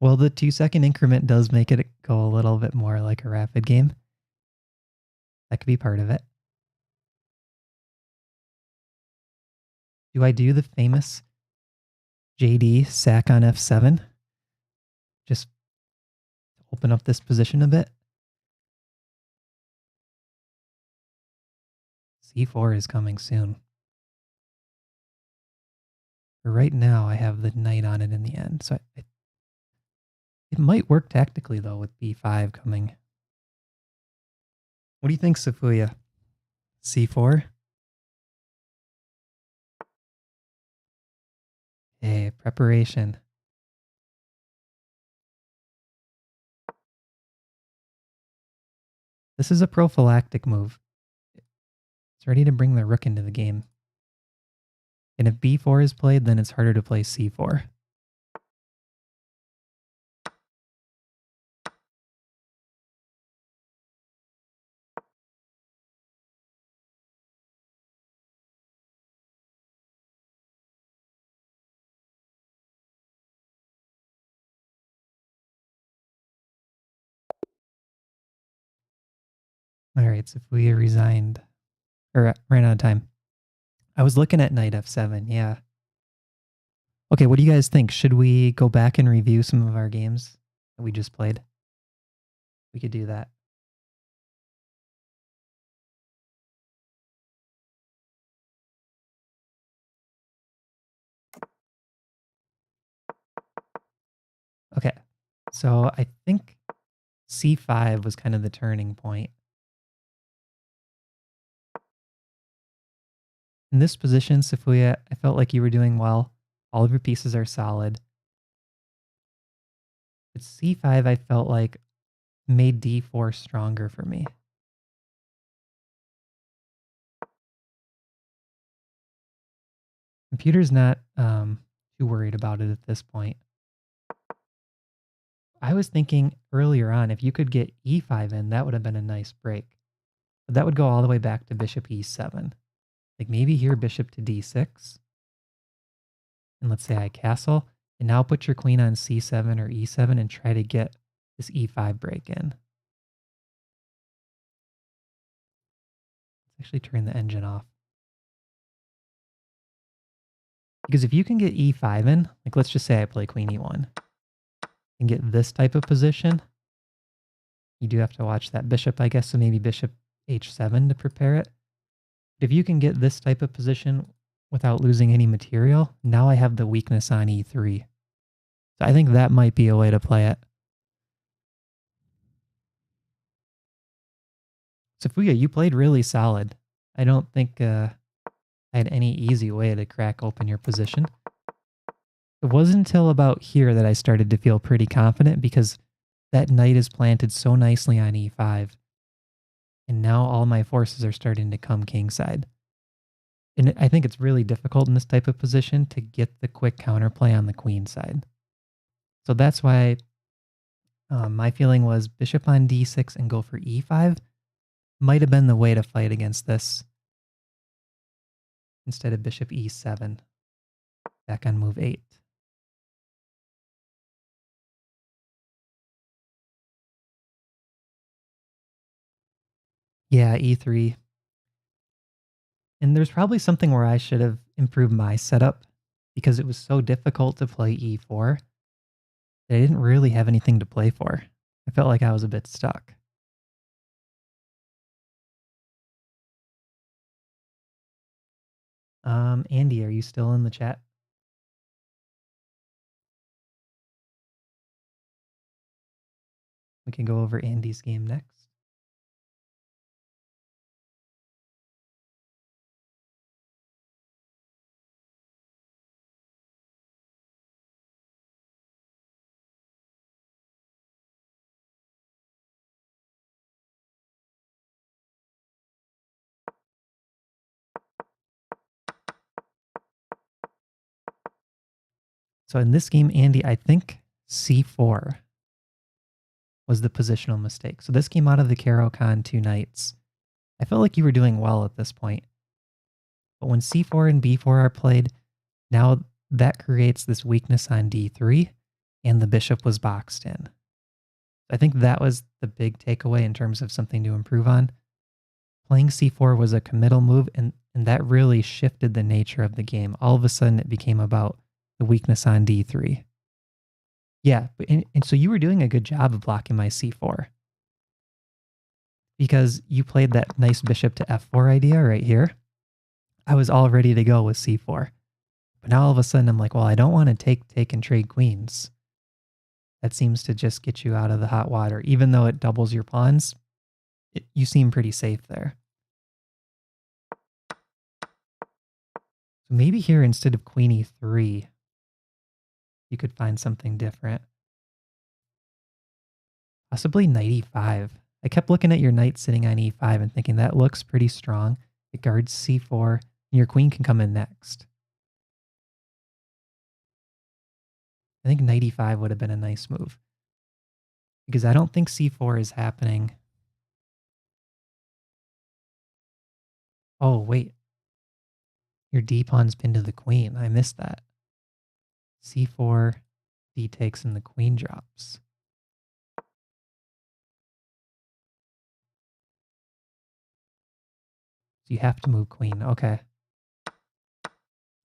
A: Well, the 2-second increment does make it go a little bit more like a rapid game. That could be part of it. Do I do the famous JD sack on f7? Just open up this position a bit. c4 is coming soon. For right now, I have the knight on it in the end. So it might work tactically, though, with b5 coming. What do you think, Safuya? c4? Hey, preparation. This is a prophylactic move. It's ready to bring the rook into the game. And if b4 is played, then it's harder to play c4. All right, Safuya resigned. Or ran out of time. I was looking at knight f7, yeah. Okay, what do you guys think? Should we go back and review some of our games that we just played? We could do that. Okay, so I think c5 was kind of the turning point. In this position, Safuya, I felt like you were doing well. All of your pieces are solid. But c5, I felt like made d4 stronger for me. Computer's not too worried about it at this point. I was thinking earlier on, if you could get e5 in, that would have been a nice break. But that would go all the way back to bishop e7. Like maybe here bishop to d6. And let's say I castle. And now put your queen on c7 or e7 and try to get this e5 break in. Let's actually turn the engine off. Because if you can get e5 in, like let's just say I play queen e1 and get this type of position, you do have to watch that bishop, I guess, so maybe bishop h7 to prepare it. But if you can get this type of position without losing any material, now I have the weakness on e3. So I think that might be a way to play it. Safuya, you played really solid. I don't think I had any easy way to crack open your position. It wasn't until about here that I started to feel pretty confident because that knight is planted so nicely on e5. And now all my forces are starting to come kingside. And I think it's really difficult in this type of position to get the quick counterplay on the queen side. So that's why my feeling was bishop on d6 and go for e5 might have been the way to fight against this instead of bishop e7 back on move 8. Yeah, e3. And there's probably something where I should have improved my setup because it was so difficult to play e4 that I didn't really have anything to play for. I felt like I was a bit stuck. Andy, are you still in the chat? We can go over Andy's game next. So in this game, Andy, I think c4 was the positional mistake. So this came out of the Caro-Kann 2 knights. I felt like you were doing well at this point. But when c4 and b4 are played, now that creates this weakness on d3, and the bishop was boxed in. I think that was the big takeaway in terms of something to improve on. Playing c4 was a committal move, and that really shifted the nature of the game. All of a sudden, it became about the weakness on d3. Yeah, and so you were doing a good job of blocking my c4. Because you played that nice bishop to f4 idea right here. I was all ready to go with c4. But now all of a sudden, I'm like, well, I don't want to take, and trade queens. That seems to just get you out of the hot water. Even though it doubles your pawns, you seem pretty safe there. So maybe here, instead of queen e3, you could find something different. Possibly knight e5. I kept looking at your knight sitting on e5 and thinking that looks pretty strong. It guards c4, and your queen can come in next. I think knight e5 would have been a nice move. Because I don't think c4 is happening. Oh, wait. Your d-pawn's pinned to the queen. I missed that. c4, d takes, and the queen drops. So you have to move queen. Okay.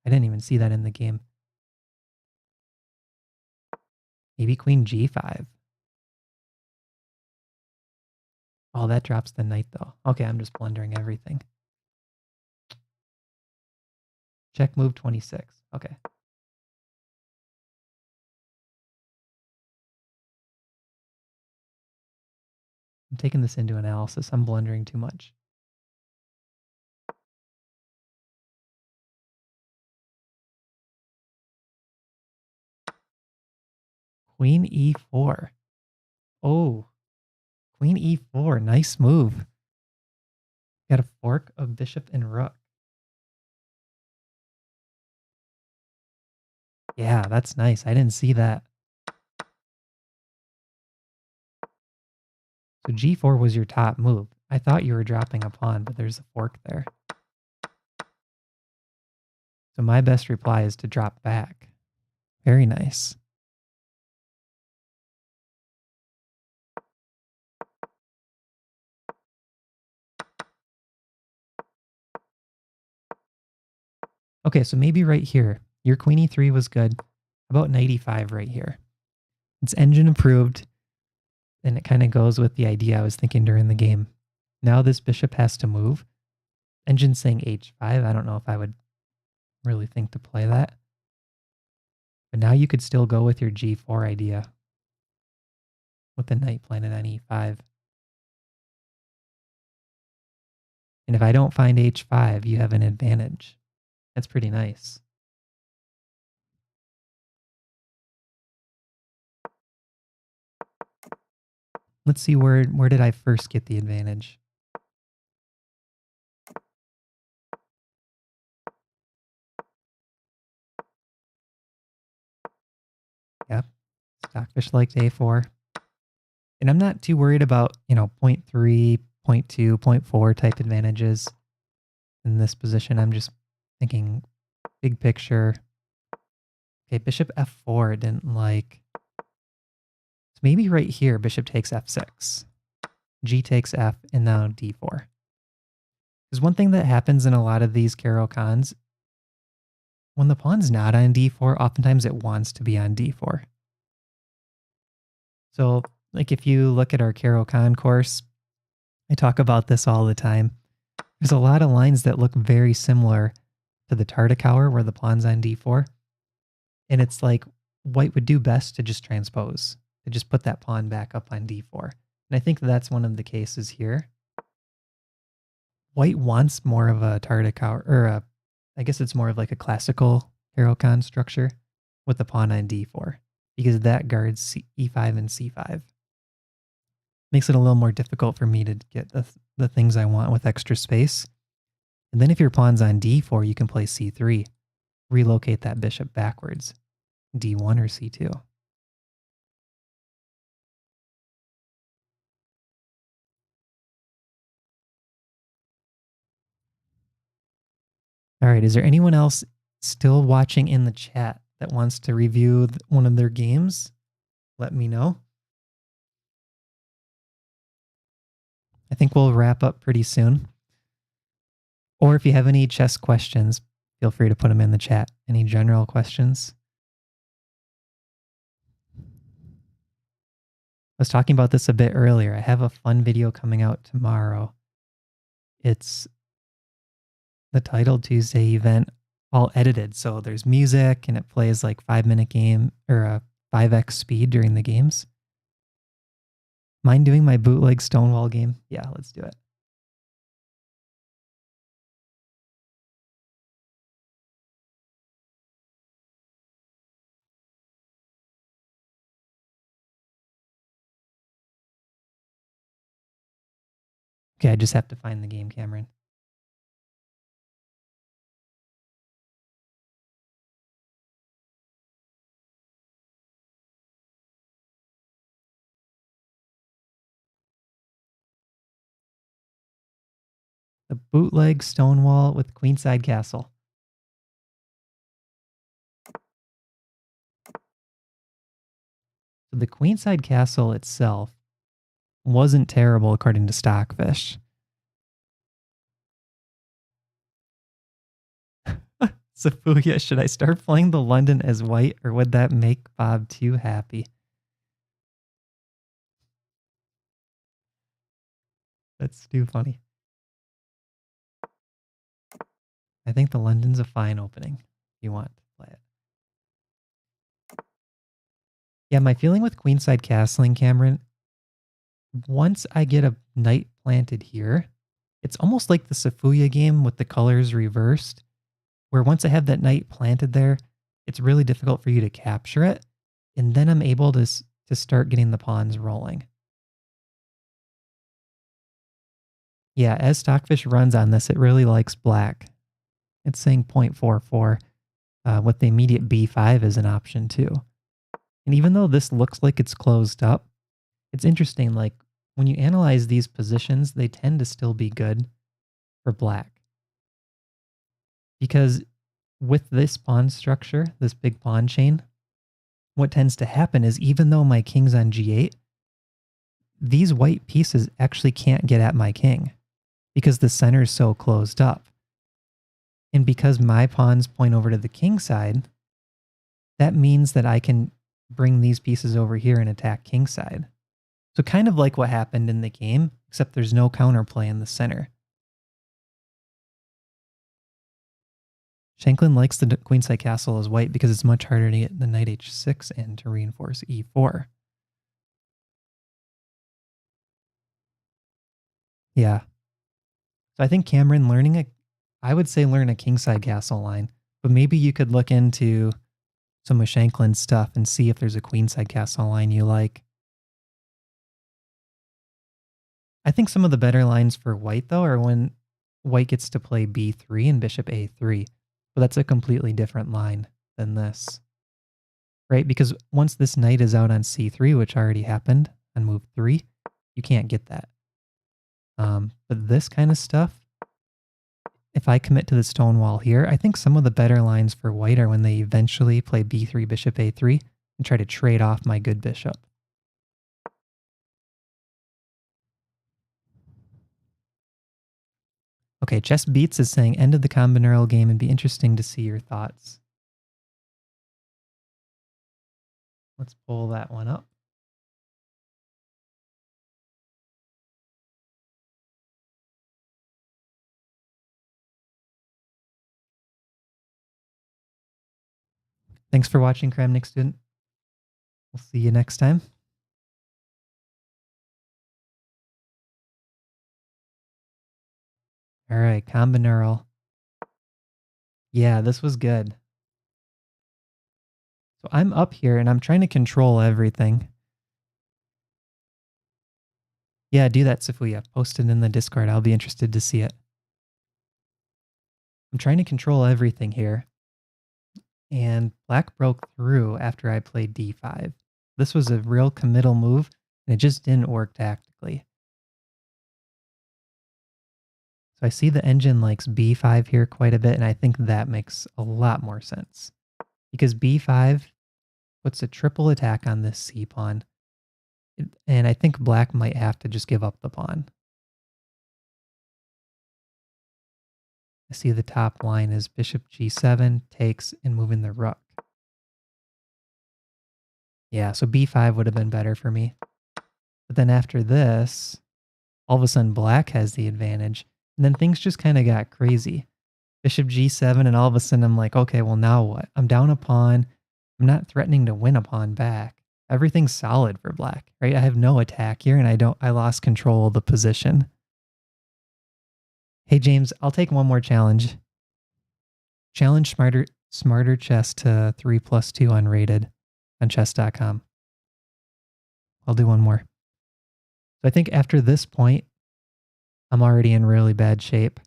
A: I didn't even see that in the game. Maybe queen g5. Oh, that drops the knight, though. Okay, I'm just blundering everything. Check move 26. Okay. I'm taking this into analysis. I'm blundering too much. Queen e4. Oh, queen e4. Nice move. Got a fork of bishop and rook. Yeah, that's nice. I didn't see that. So g4 was your top move. I thought you were dropping a pawn, but there's a fork there. So my best reply is to drop back. Very nice. Okay, so maybe right here. Your queen e3 was good. How about knight e5 right here? It's engine approved, and it kind of goes with the idea I was thinking during the game. Now this bishop has to move. Engine saying h5. I don't know if I would really think to play that. But now you could still go with your g4 idea with the knight planted on e5. And if I don't find h5, you have an advantage. That's pretty nice. Let's see, where did I first get the advantage? Yep. Stockfish liked a4. And I'm not too worried about, 0.3, 0.2, 0.4 type advantages in this position. I'm just thinking big picture. Okay, bishop f4 didn't like. So maybe right here, bishop takes f6. G takes f, and now d4. Because one thing that happens in a lot of these Caro-Kanns, when the pawn's not on d4, oftentimes it wants to be on d4. So, like if you look at our Caro-Kann course, I talk about this all the time. There's a lot of lines that look very similar to the Tartakower where the pawn's on d4. And it's like white would do best to just transpose, to just put that pawn back up on d4. And I think that's one of the cases here. White wants more of a Tartakower, or I guess it's more of like a classical Caro-Kann structure with the pawn on d4, because that guards e5 and c5. Makes it a little more difficult for me to get the things I want with extra space. And then if your pawn's on d4, you can play c3, relocate that bishop backwards. D1 or C2. All right, is there anyone else still watching in the chat that wants to review one of their games? Let me know. I think we'll wrap up pretty soon. Or if you have any chess questions, feel free to put them in the chat. Any general questions? I was talking about this a bit earlier. I have a fun video coming out tomorrow. It's the Title Tuesday event, all edited. So there's music and it plays like 5-minute game or a 5x speed during the games. Mind doing my bootleg Stonewall game? Yeah, let's do it. Okay, I just have to find the game, Cameron. The bootleg Stonewall with Queenside Castle. So the Queenside Castle itself wasn't terrible according to Stockfish. Safuya, should I start playing the London as white or would that make Bob too happy? That's too funny. I think the London's a fine opening if you want to play it. Yeah, my feeling with Queenside Castling, Cameron, once I get a knight planted here, it's almost like the Safuya game with the colors reversed, where once I have that knight planted there, it's really difficult for you to capture it, and then I'm able to start getting the pawns rolling. Yeah, as Stockfish runs on this, it really likes black. It's saying 0.44. With the immediate b5 is an option too. And even though this looks like it's closed up, it's interesting, like when you analyze these positions, they tend to still be good for black. Because with this pawn structure, this big pawn chain, what tends to happen is even though my king's on g8, these white pieces actually can't get at my king because the center is so closed up. And because my pawns point over to the king side, that means that I can bring these pieces over here and attack king side. So kind of like what happened in the game, except there's no counterplay in the center. Shanklin likes the queenside castle as white because it's much harder to get the knight h6 in to reinforce e4. Yeah. So I think Cameron I would say learn a kingside castle line, but maybe you could look into some of Shanklin's stuff and see if there's a queenside castle line you like. I think some of the better lines for white, though, are when white gets to play b3 and bishop a3. But that's a completely different line than this, right? Because once this knight is out on c3, which already happened on move 3, you can't get that. But this kind of stuff, if I commit to the stone wall here, I think some of the better lines for white are when they eventually play b3, bishop a3, and try to trade off my good bishop. Okay, Chess Beats is saying end of the combinatorial game and be interesting to see your thoughts. Let's pull that one up. Thanks for watching, Kramnik student. We'll see you next time. All right, combinaural. Yeah, this was good. So I'm up here and I'm trying to control everything. Yeah, do that, Safuya. Post it in the Discord. I'll be interested to see it. I'm trying to control everything here. and black broke through after I played d5. This was a real committal move, and it just didn't work tactically. So I see the engine likes b5 here quite a bit, and I think that makes a lot more sense. Because b5 puts a triple attack on this c pawn, and I think black might have to just give up the pawn. I see the top line is bishop g7, takes, and moving the rook. Yeah, so b5 would have been better for me. But then after this, all of a sudden black has the advantage. And then things just kind of got crazy. Bishop g7, and all of a sudden I'm like, okay, well now what? I'm down a pawn. I'm not threatening to win a pawn back. Everything's solid for black, right? I have no attack here, and I lost control of the position. Hey James, I'll take one more challenge. Challenge Smarter Chess to 3+2 unrated on chess.com. I'll do one more. So I think after this point, I'm already in really bad shape.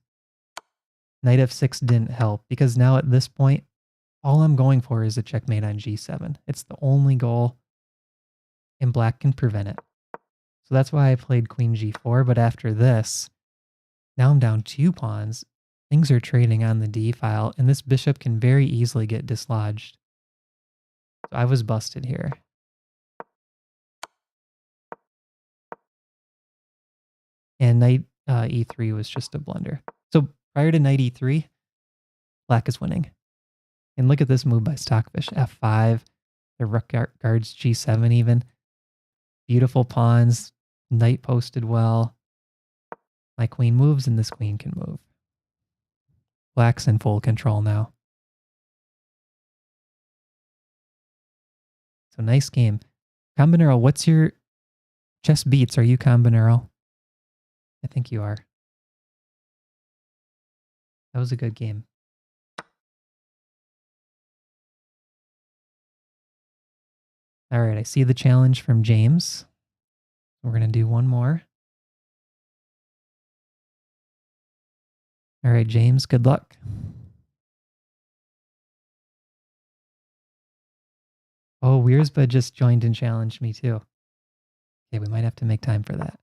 A: Knight f6 didn't help because now at this point, all I'm going for is a checkmate on g7. It's the only goal, and black can prevent it. So that's why I played queen g4, but after this, now I'm down 2 pawns. Things are trading on the d file, and this bishop can very easily get dislodged. So I was busted here. And knight e3 was just a blunder. So prior to knight e3, black is winning. And look at this move by Stockfish. f5, the rook guards g7 even. Beautiful pawns, knight posted well. My queen moves, and this queen can move. Black's in full control now. So nice game. Combinero, what's your chess beats? Are you Combinero? I think you are. That was a good game. All right, I see the challenge from James. We're going to do one more. All right, James, good luck. Oh, Wiersba just joined and challenged me too. Okay, we might have to make time for that.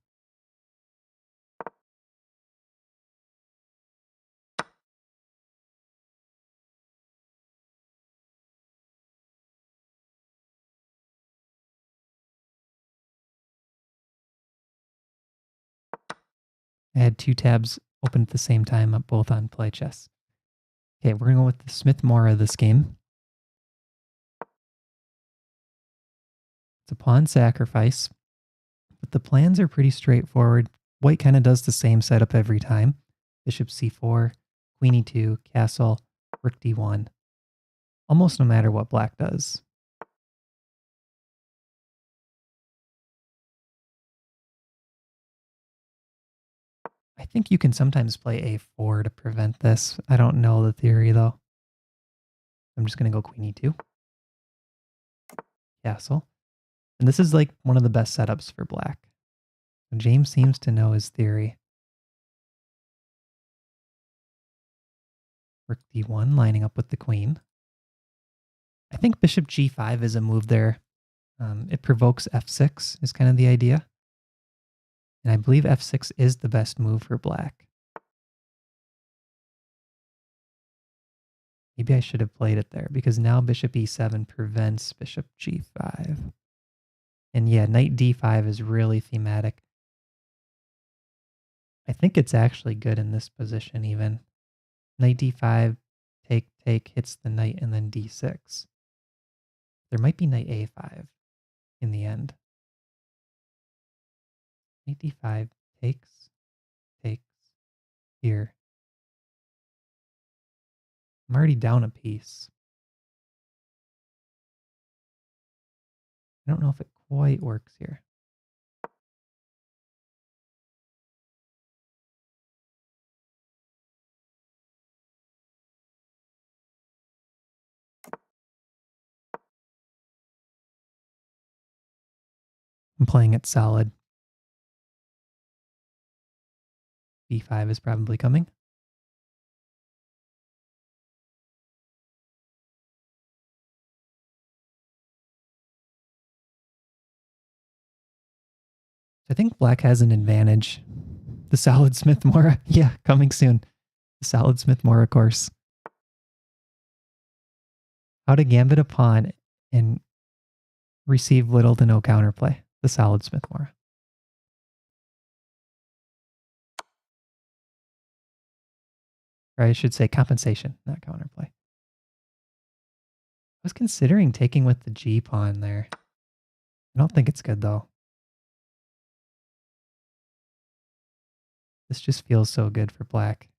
A: I had 2 tabs open at the same time, both on Play Chess. Okay, we're going to go with the Smith-Morra this game. It's a pawn sacrifice, but the plans are pretty straightforward. White kind of does the same setup every time. Bishop c4, queen e2, castle, rook d1. Almost no matter what black does. I think you can sometimes play a4 to prevent this. I don't know the theory though. I'm just going to go queen e2. Castle. And this is like one of the best setups for black. James seems to know his theory. Rook d1 lining up with the queen. I think bishop g5 is a move there. It provokes f6 is kind of the idea. And I believe f6 is the best move for black. Maybe I should have played it there because now bishop e7 prevents bishop g5. And yeah, knight d5 is really thematic. I think it's actually good in this position even. Knight d5, take, take, hits the knight, and then d6. There might be knight a5 in the end. Knight d5 takes, takes, here. I'm already down a piece. I don't know if it quite works here. I'm playing it solid. b5 is probably coming. I think black has an advantage. The Solid Smith Mora. Yeah, coming soon. The Solid Smith Mora course. How to gambit a pawn and receive little to no counterplay. The Solid Smith Mora. Or I should say compensation, not counterplay. I was considering taking with the G pawn there. I don't think it's good though. This just feels so good for black.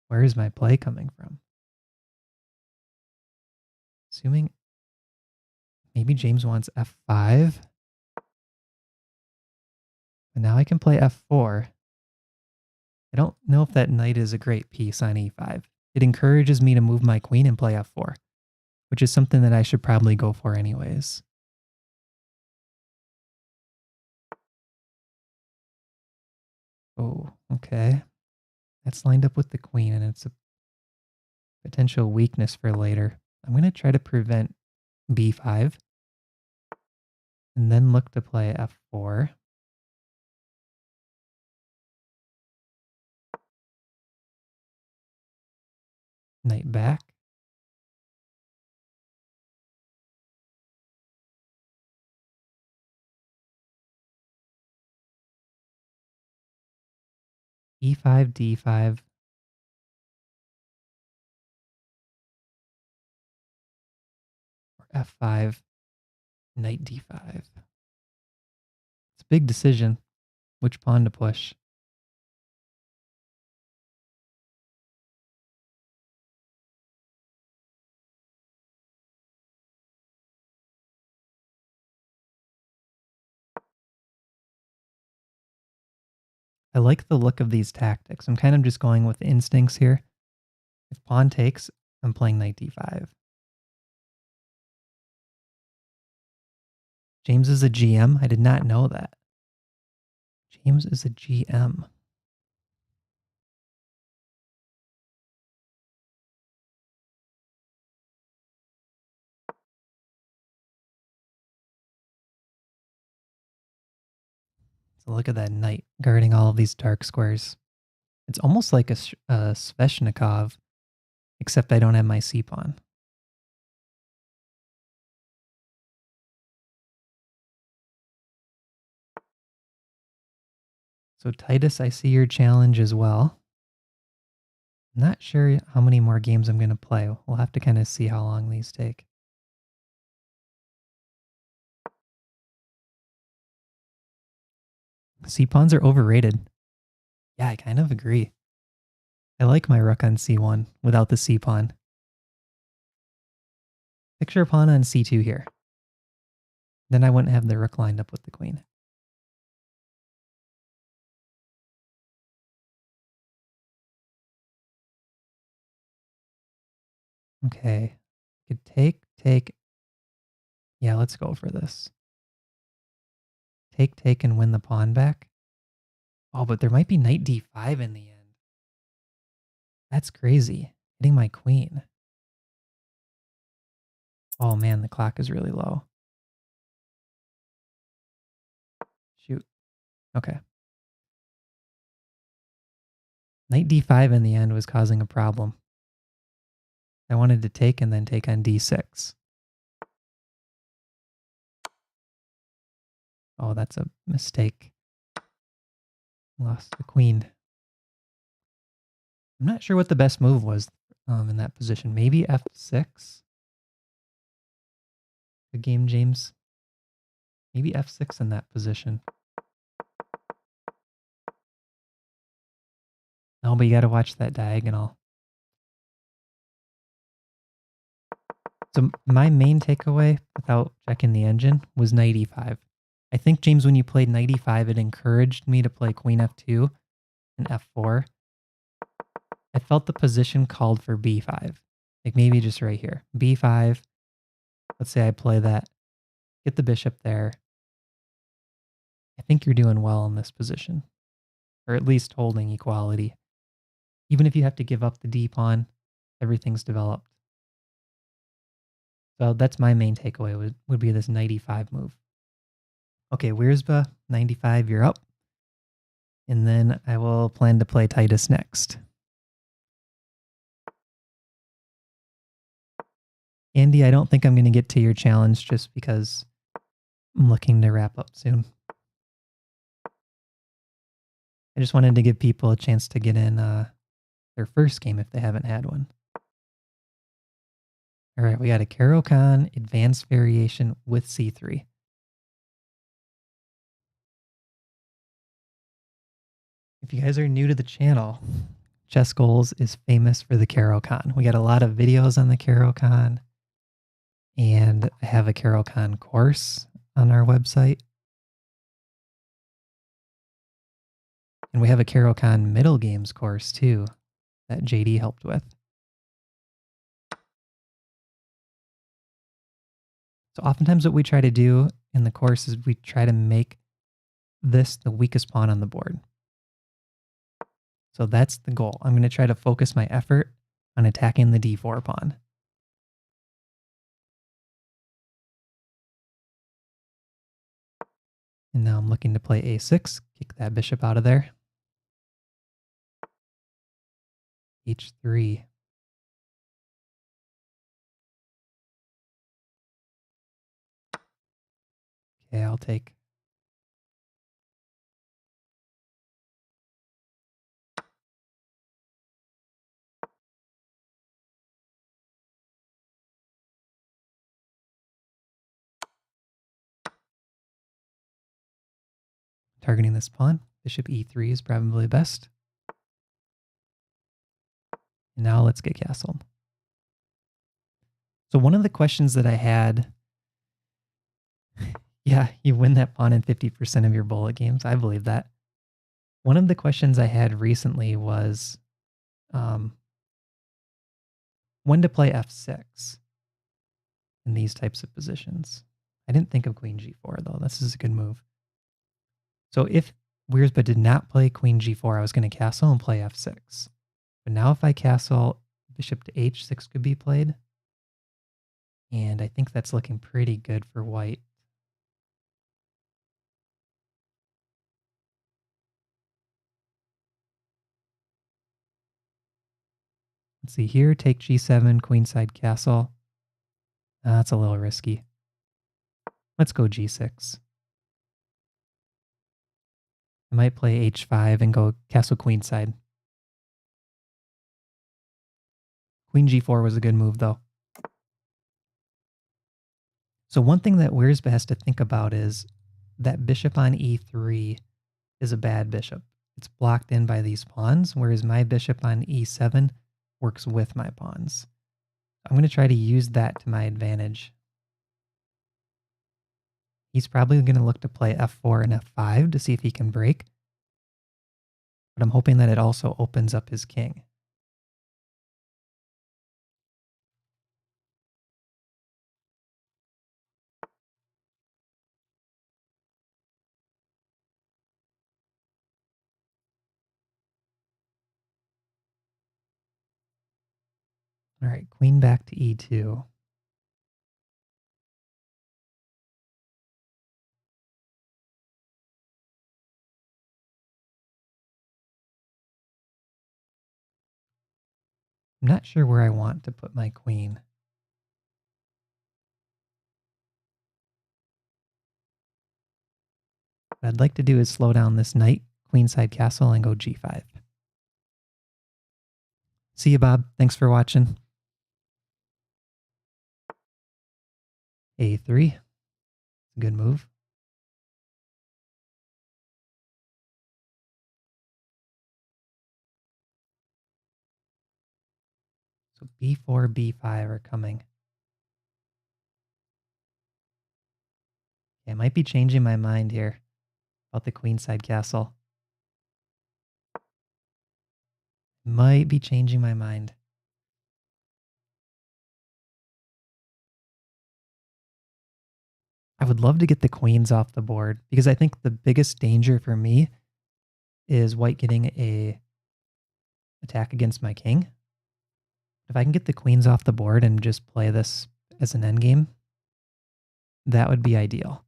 A: Where is my play coming from? Assuming maybe James wants f5. And now I can play f4. I don't know if that knight is a great piece on e5. It encourages me to move my queen and play f4, which is something that I should probably go for anyways. Oh, okay. That's lined up with the queen, and it's a potential weakness for later. I'm going to try to prevent b5 and then look to play f4. Knight back. e5, d5. Or f5, knight d5. It's a big decision, which pawn to push. I like the look of these tactics. I'm kind of just going with instincts here. If pawn takes, I'm playing knight d5. James is a GM? I did not know that. James is a GM. So look at that knight guarding all of these dark squares. It's almost like a Sveshnikov, except I don't have my c-pawn. So Titus, I see your challenge as well. I'm not sure how many more games I'm going to play. We'll have to kind of see how long these take. C-pawns are overrated. Yeah, I kind of agree. I like my rook on c1 without the c-pawn. Picture a pawn on c2 here. Then I wouldn't have the rook lined up with the queen. Okay. Could take. Yeah, let's go for this. Take, and win the pawn back. Oh, but there might be knight d5 in the end. That's crazy. Hitting my queen. Oh man, the clock is really low. Shoot. Okay. Knight d5 in the end was causing a problem. I wanted to take and then take on d6. Oh, that's a mistake. Lost the queen. I'm not sure what the best move was in that position. Maybe f6? Good game, James. Maybe f6 in that position. Oh, but you got to watch that diagonal. So my main takeaway, without checking the engine, was knight e5. I think, James, when you played knight e5, it encouraged me to play queen f2 and f4. I felt the position called for b5. Like maybe just right here. b5. Let's say I play that. Get the bishop there. I think you're doing well in this position. Or at least holding equality. Even if you have to give up the d-pawn, Everything's developed. So that's my main takeaway would be this knight e5 move. Okay, Wiersbe, 95, you're up. And then I will plan to play Titus next. Andy, I don't think I'm going to get to your challenge just because I'm looking to wrap up soon. I just wanted to give people a chance to get in their first game if they haven't had one. All right, we got a Caro-Kann advanced variation with C3. If you guys are new to the channel, ChessGoals is famous for the Caro-Kann. We got a lot of videos on the Caro-Kann, and I have a Caro-Kann course on our website. And we have a Caro-Kann middle games course too that JD helped with. So oftentimes what we try to do in the course is we try to make this the weakest pawn on the board. So that's the goal. I'm going to try to focus my effort on attacking the d4 pawn. And now I'm looking to play a6, kick that bishop out of there. h3. Okay, I'll take. Targeting this pawn. Bishop e3 is probably best. And now let's get castled. So one of the questions that I had, yeah, you win that pawn in 50% of your bullet games. I believe that. One of the questions I had recently was when to play f6 in these types of positions. I didn't think of queen g4 though. This is a good move. So if Wiersbe did not play queen g4, I was going to castle and play f6. But now if I castle, bishop to h6 could be played. And I think that's looking pretty good for white. Let's see here, take g7, queenside castle. That's a little risky. Let's go g6. I might play h5 and go castle queenside. Queen g4 was a good move though. So one thing that Wiersbe has to think about is that bishop on e3 is a bad bishop. It's blocked in by these pawns, whereas my bishop on e7 works with my pawns. I'm going to try to use that to my advantage. He's probably going to look to play f4 and f5 to see if he can break. But I'm hoping that it also opens up his king. All right, queen back to e2. I'm not sure where I want to put my queen. What I'd like to do is slow down this knight, queenside castle, and go g5. See you, Bob. Thanks for watching. a3. Good move. So b4, b5 are coming. I might be changing my mind here about the queenside castle. Might be changing my mind. I would love to get the queens off the board because I think the biggest danger for me is white getting a attack against my king. If I can get the queens off the board and just play this as an endgame, that would be ideal.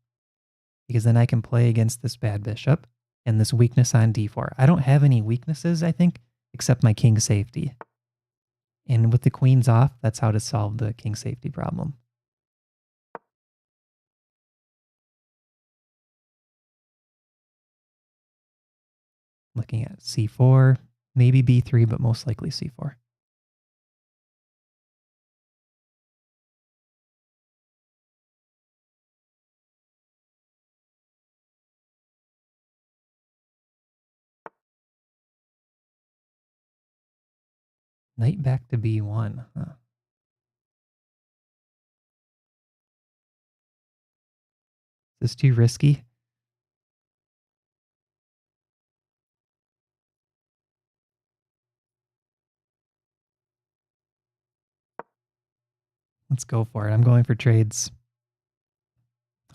A: Because then I can play against this bad bishop and this weakness on d4. I don't have any weaknesses, I think, except my king safety. And with the queens off, that's how to solve the king safety problem. Looking at c4, maybe b3, but most likely c4. Knight back to b1. Huh. Is this too risky? Let's go for it. I'm going for trades.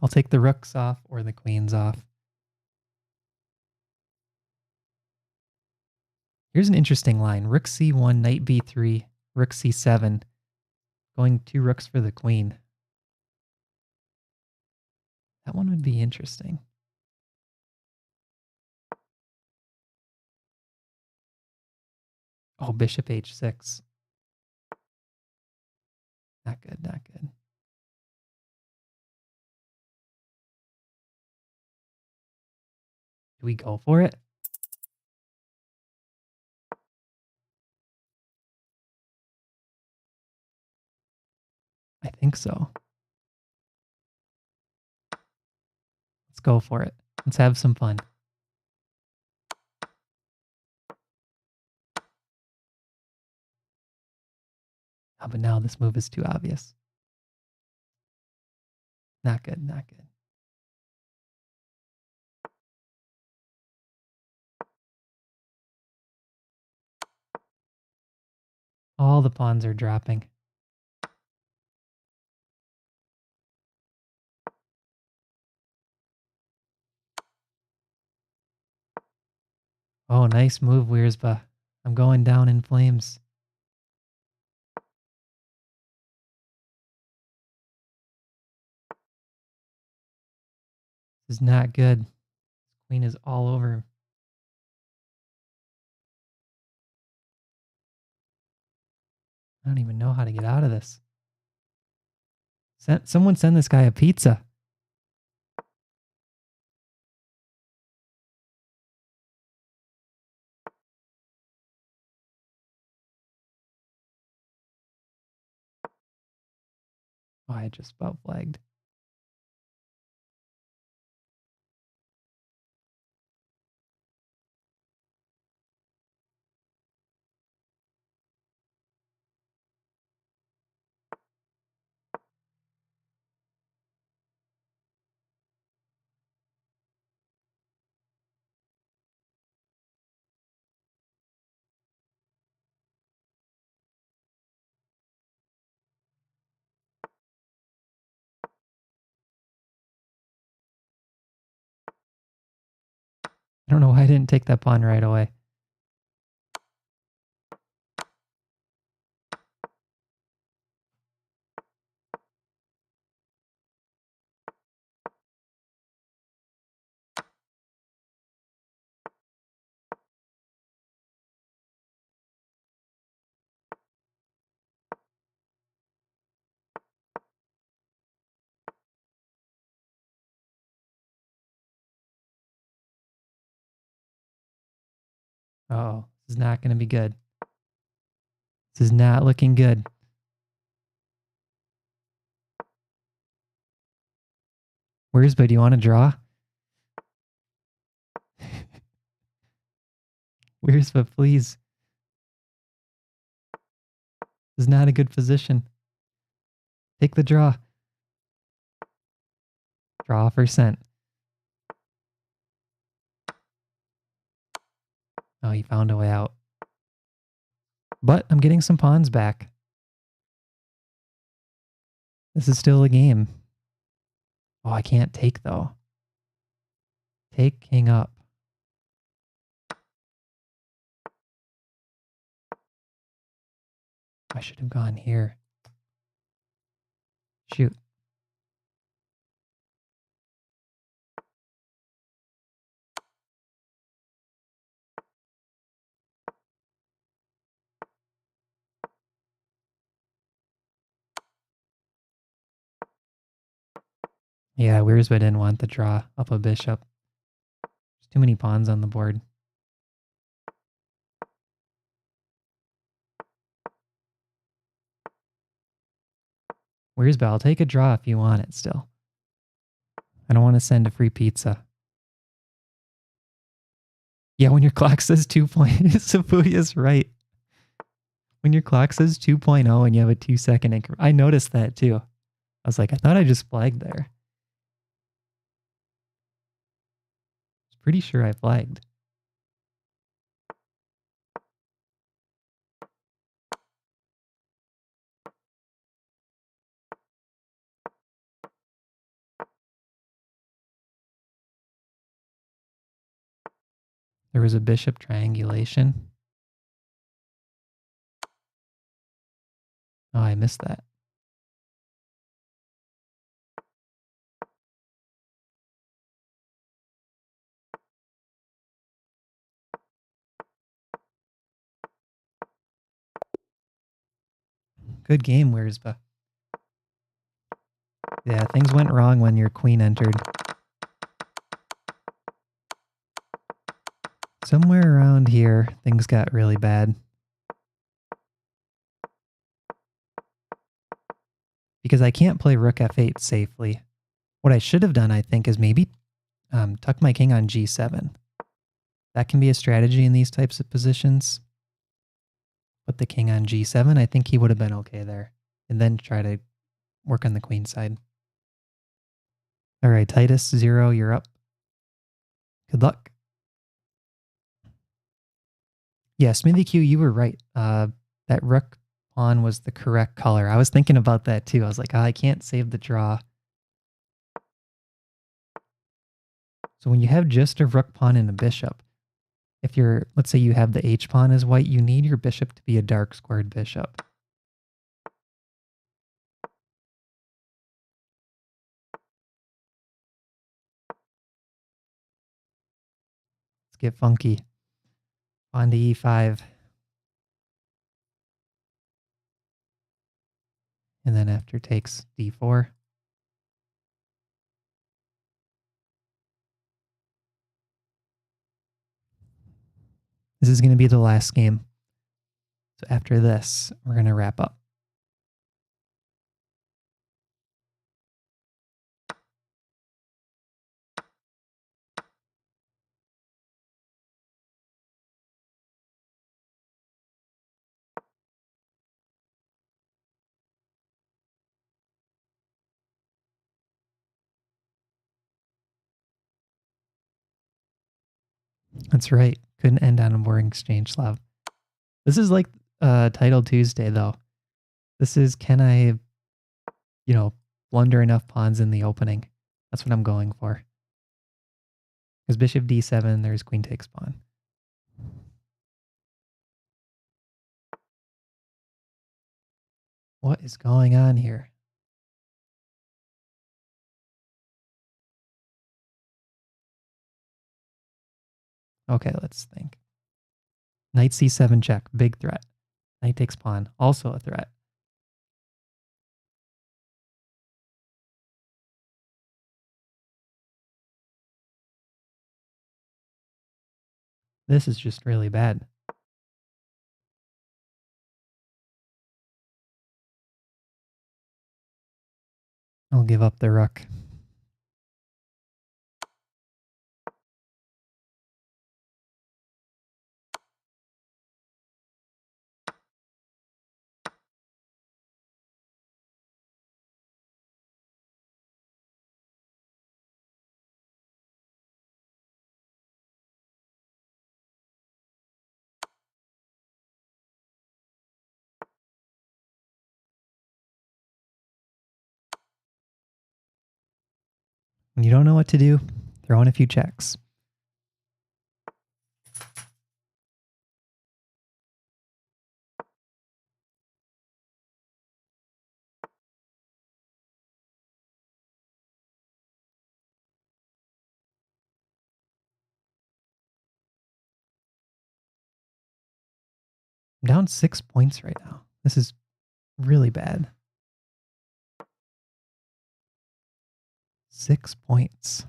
A: I'll take the rooks off or the queens off. Here's an interesting line. Rook c1, knight b3, rook c7. Going 2 rooks for the queen. That one would be interesting. Oh, bishop h6. Not good, not good. Do we go for it? I think so. Let's go for it. Let's have some fun. Oh, but now this move is too obvious. Not good, not good. All the pawns are dropping. Oh, nice move, Wiersbe. I'm going down in flames. This is not good. Queen is all over. I don't even know how to get out of this. Someone send this guy a pizza. Oh, I just about flagged. I don't know why I didn't take that pawn right away. Oh, this is not going to be good. This is not looking good. Wiersbe, do you want to draw? Wiersbe, please. This is not a good position. Take the draw. Draw for cent. Oh, he found a way out. But I'm getting some pawns back. This is still a game. Oh, I can't take, though. Take king up. I should have gone here. Shoot. Yeah, Wiersbe didn't want the draw up a bishop. There's too many pawns on the board. Wiersbe, I'll take a draw if you want it still. I don't want to send a free pizza. Yeah, when your clock says 2.0, Sapuya's right. When your clock says 2.0 and you have a 2-second increment, I noticed that too. I was like, I thought I just flagged there. I was pretty sure I flagged. There was a bishop triangulation. Oh, I missed that. Good game, Wiersbe. Yeah, things went wrong when your queen entered. Somewhere around here, things got really bad. Because I can't play rook f8 safely. What I should have done, I think, is maybe tuck my king on g7. That can be a strategy in these types of positions. Put the king on g7. I think he would have been okay there. And then try to work on the queen side. All right, Titus 0, you're up. Good luck. Yeah, Smithy Q, you were right. That rook pawn was the correct color. I was thinking about that too. I was like, oh, I can't save the draw. So when you have just a rook pawn and a bishop, if you're, let's say you have the H pawn as white, you need your bishop to be a dark squared bishop. Let's get funky. Pawn to e5. And then after takes d4. This is going to be the last game. So after this, we're going to wrap up. That's right. Couldn't end on a boring exchange, Slav. This is like Title Tuesday, though. This is, can I, blunder enough pawns in the opening? That's what I'm going for. Because bishop d7, there's queen takes pawn. What is going on here? Okay, let's think. Knight c7 check, big threat. Knight takes pawn, also a threat. This is just really bad. I'll give up the rook. When you don't know what to do, throw in a few checks. I'm down 6 points right now. This is really bad. 6 points.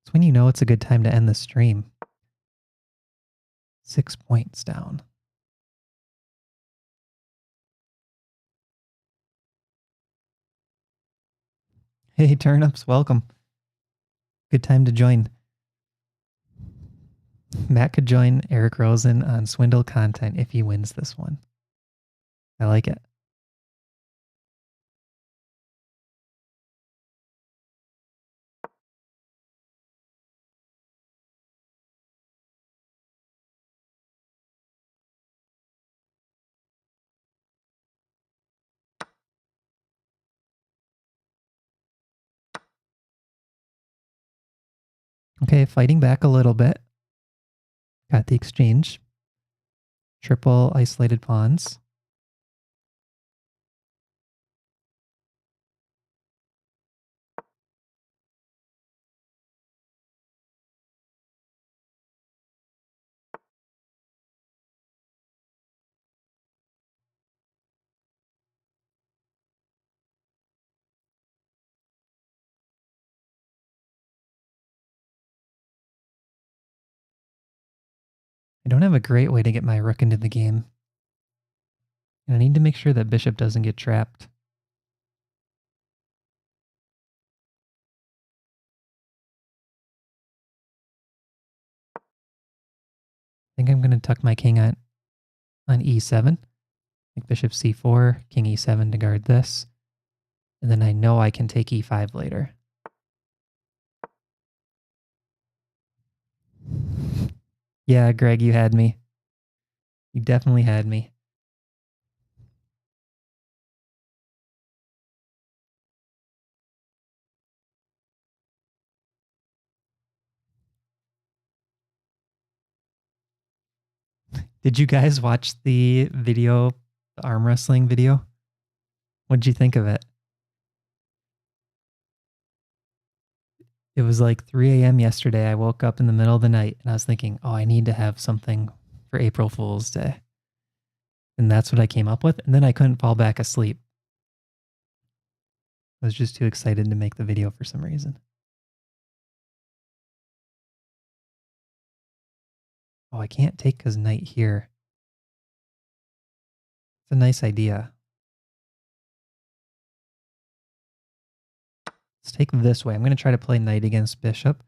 A: It's when you know it's a good time to end the stream. 6 points down. Hey, Turnips, welcome. Good time to join. Matt could join Eric Rosen on Swindle content if he wins this one. I like it. Okay, fighting back a little bit. Got the exchange. Triple isolated pawns. I don't have a great way to get my rook into the game. And I need to make sure that bishop doesn't get trapped. I think I'm going to tuck my king on e7. Like bishop c4, king e7 to guard this. And then I know I can take e5 later. Yeah, Greg, you had me. You definitely had me. Did you guys watch the video, the arm wrestling video? What'd you think of it? It was like 3 a.m. yesterday. I woke up in the middle of the night and I was thinking, oh, I need to have something for April Fool's Day. And that's what I came up with. And then I couldn't fall back asleep. I was just too excited to make the video for some reason. Oh, I can't take because knight here. It's a nice idea. Let's take this way. I'm going to try to play knight against bishop.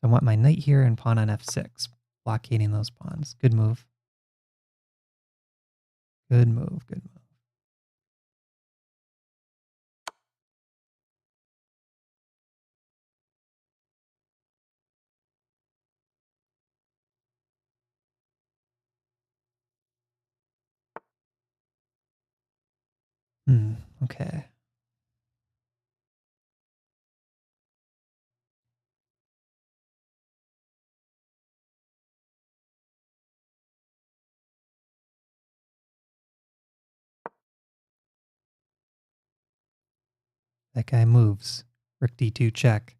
A: I want my knight here and pawn on f6, blockading those pawns. Good move. Good move, good move. Okay. That guy moves. Rook d2 check.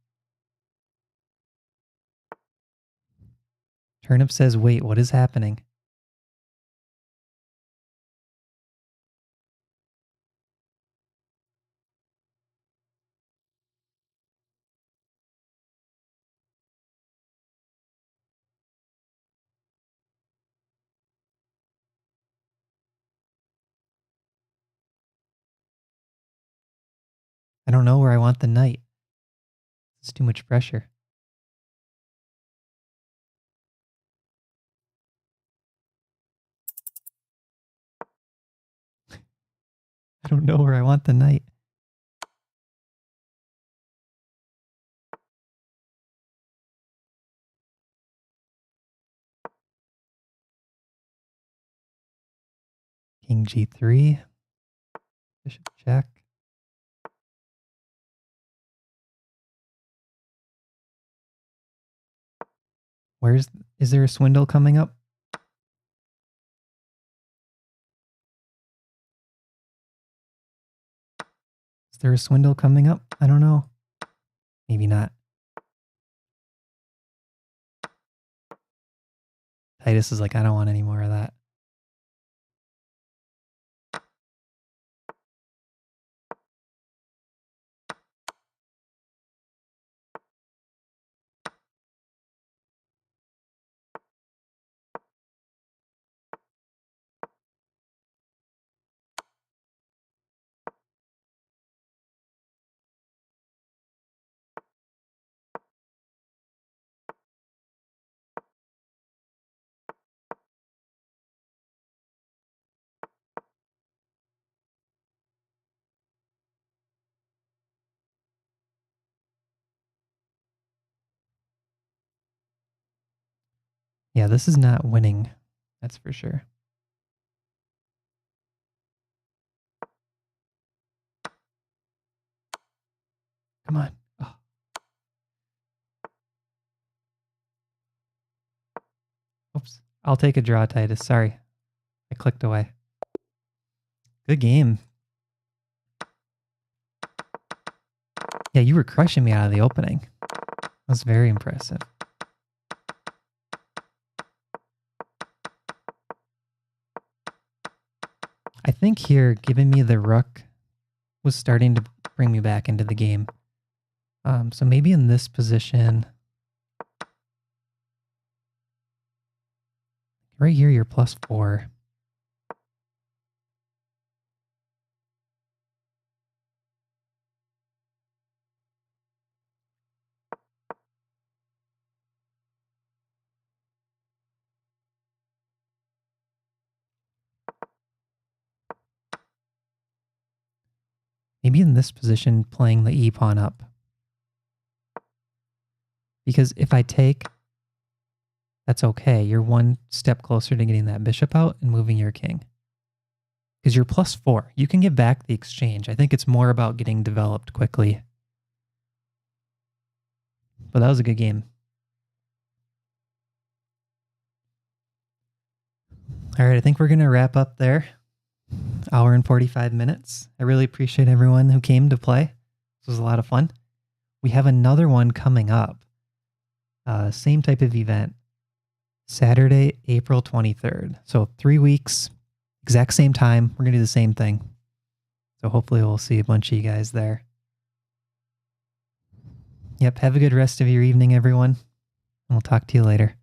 A: Turnip says, wait, what is happening? I don't know where I want the knight. It's too much pressure. I don't know where I want the knight. King g3. Bishop check. Is there a swindle coming up? Is there a swindle coming up? I don't know. Maybe not. Titus is like, I don't want any more of that. Yeah, this is not winning. That's for sure. Come on. Oh. Oops. I'll take a draw, Titus. Sorry. I clicked away. Good game. Yeah, you were crushing me out of the opening. That was very impressive. I think here, giving me the rook was starting to bring me back into the game. So maybe in this position, right here, you're +4. Maybe in this position, playing the e-pawn up. Because if I take, that's okay. You're one step closer to getting that bishop out and moving your king. Because you're +4. You can get back the exchange. I think it's more about getting developed quickly. But that was a good game. All right, I think we're going to wrap up there. Hour and 45 minutes. I really appreciate everyone who came to play. This was a lot of fun. We have another one coming up. Same type of event. Saturday, April 23rd. So 3 weeks, exact same time. We're going to do the same thing. So hopefully we'll see a bunch of you guys there. Yep, have a good rest of your evening, everyone. And we'll talk to you later.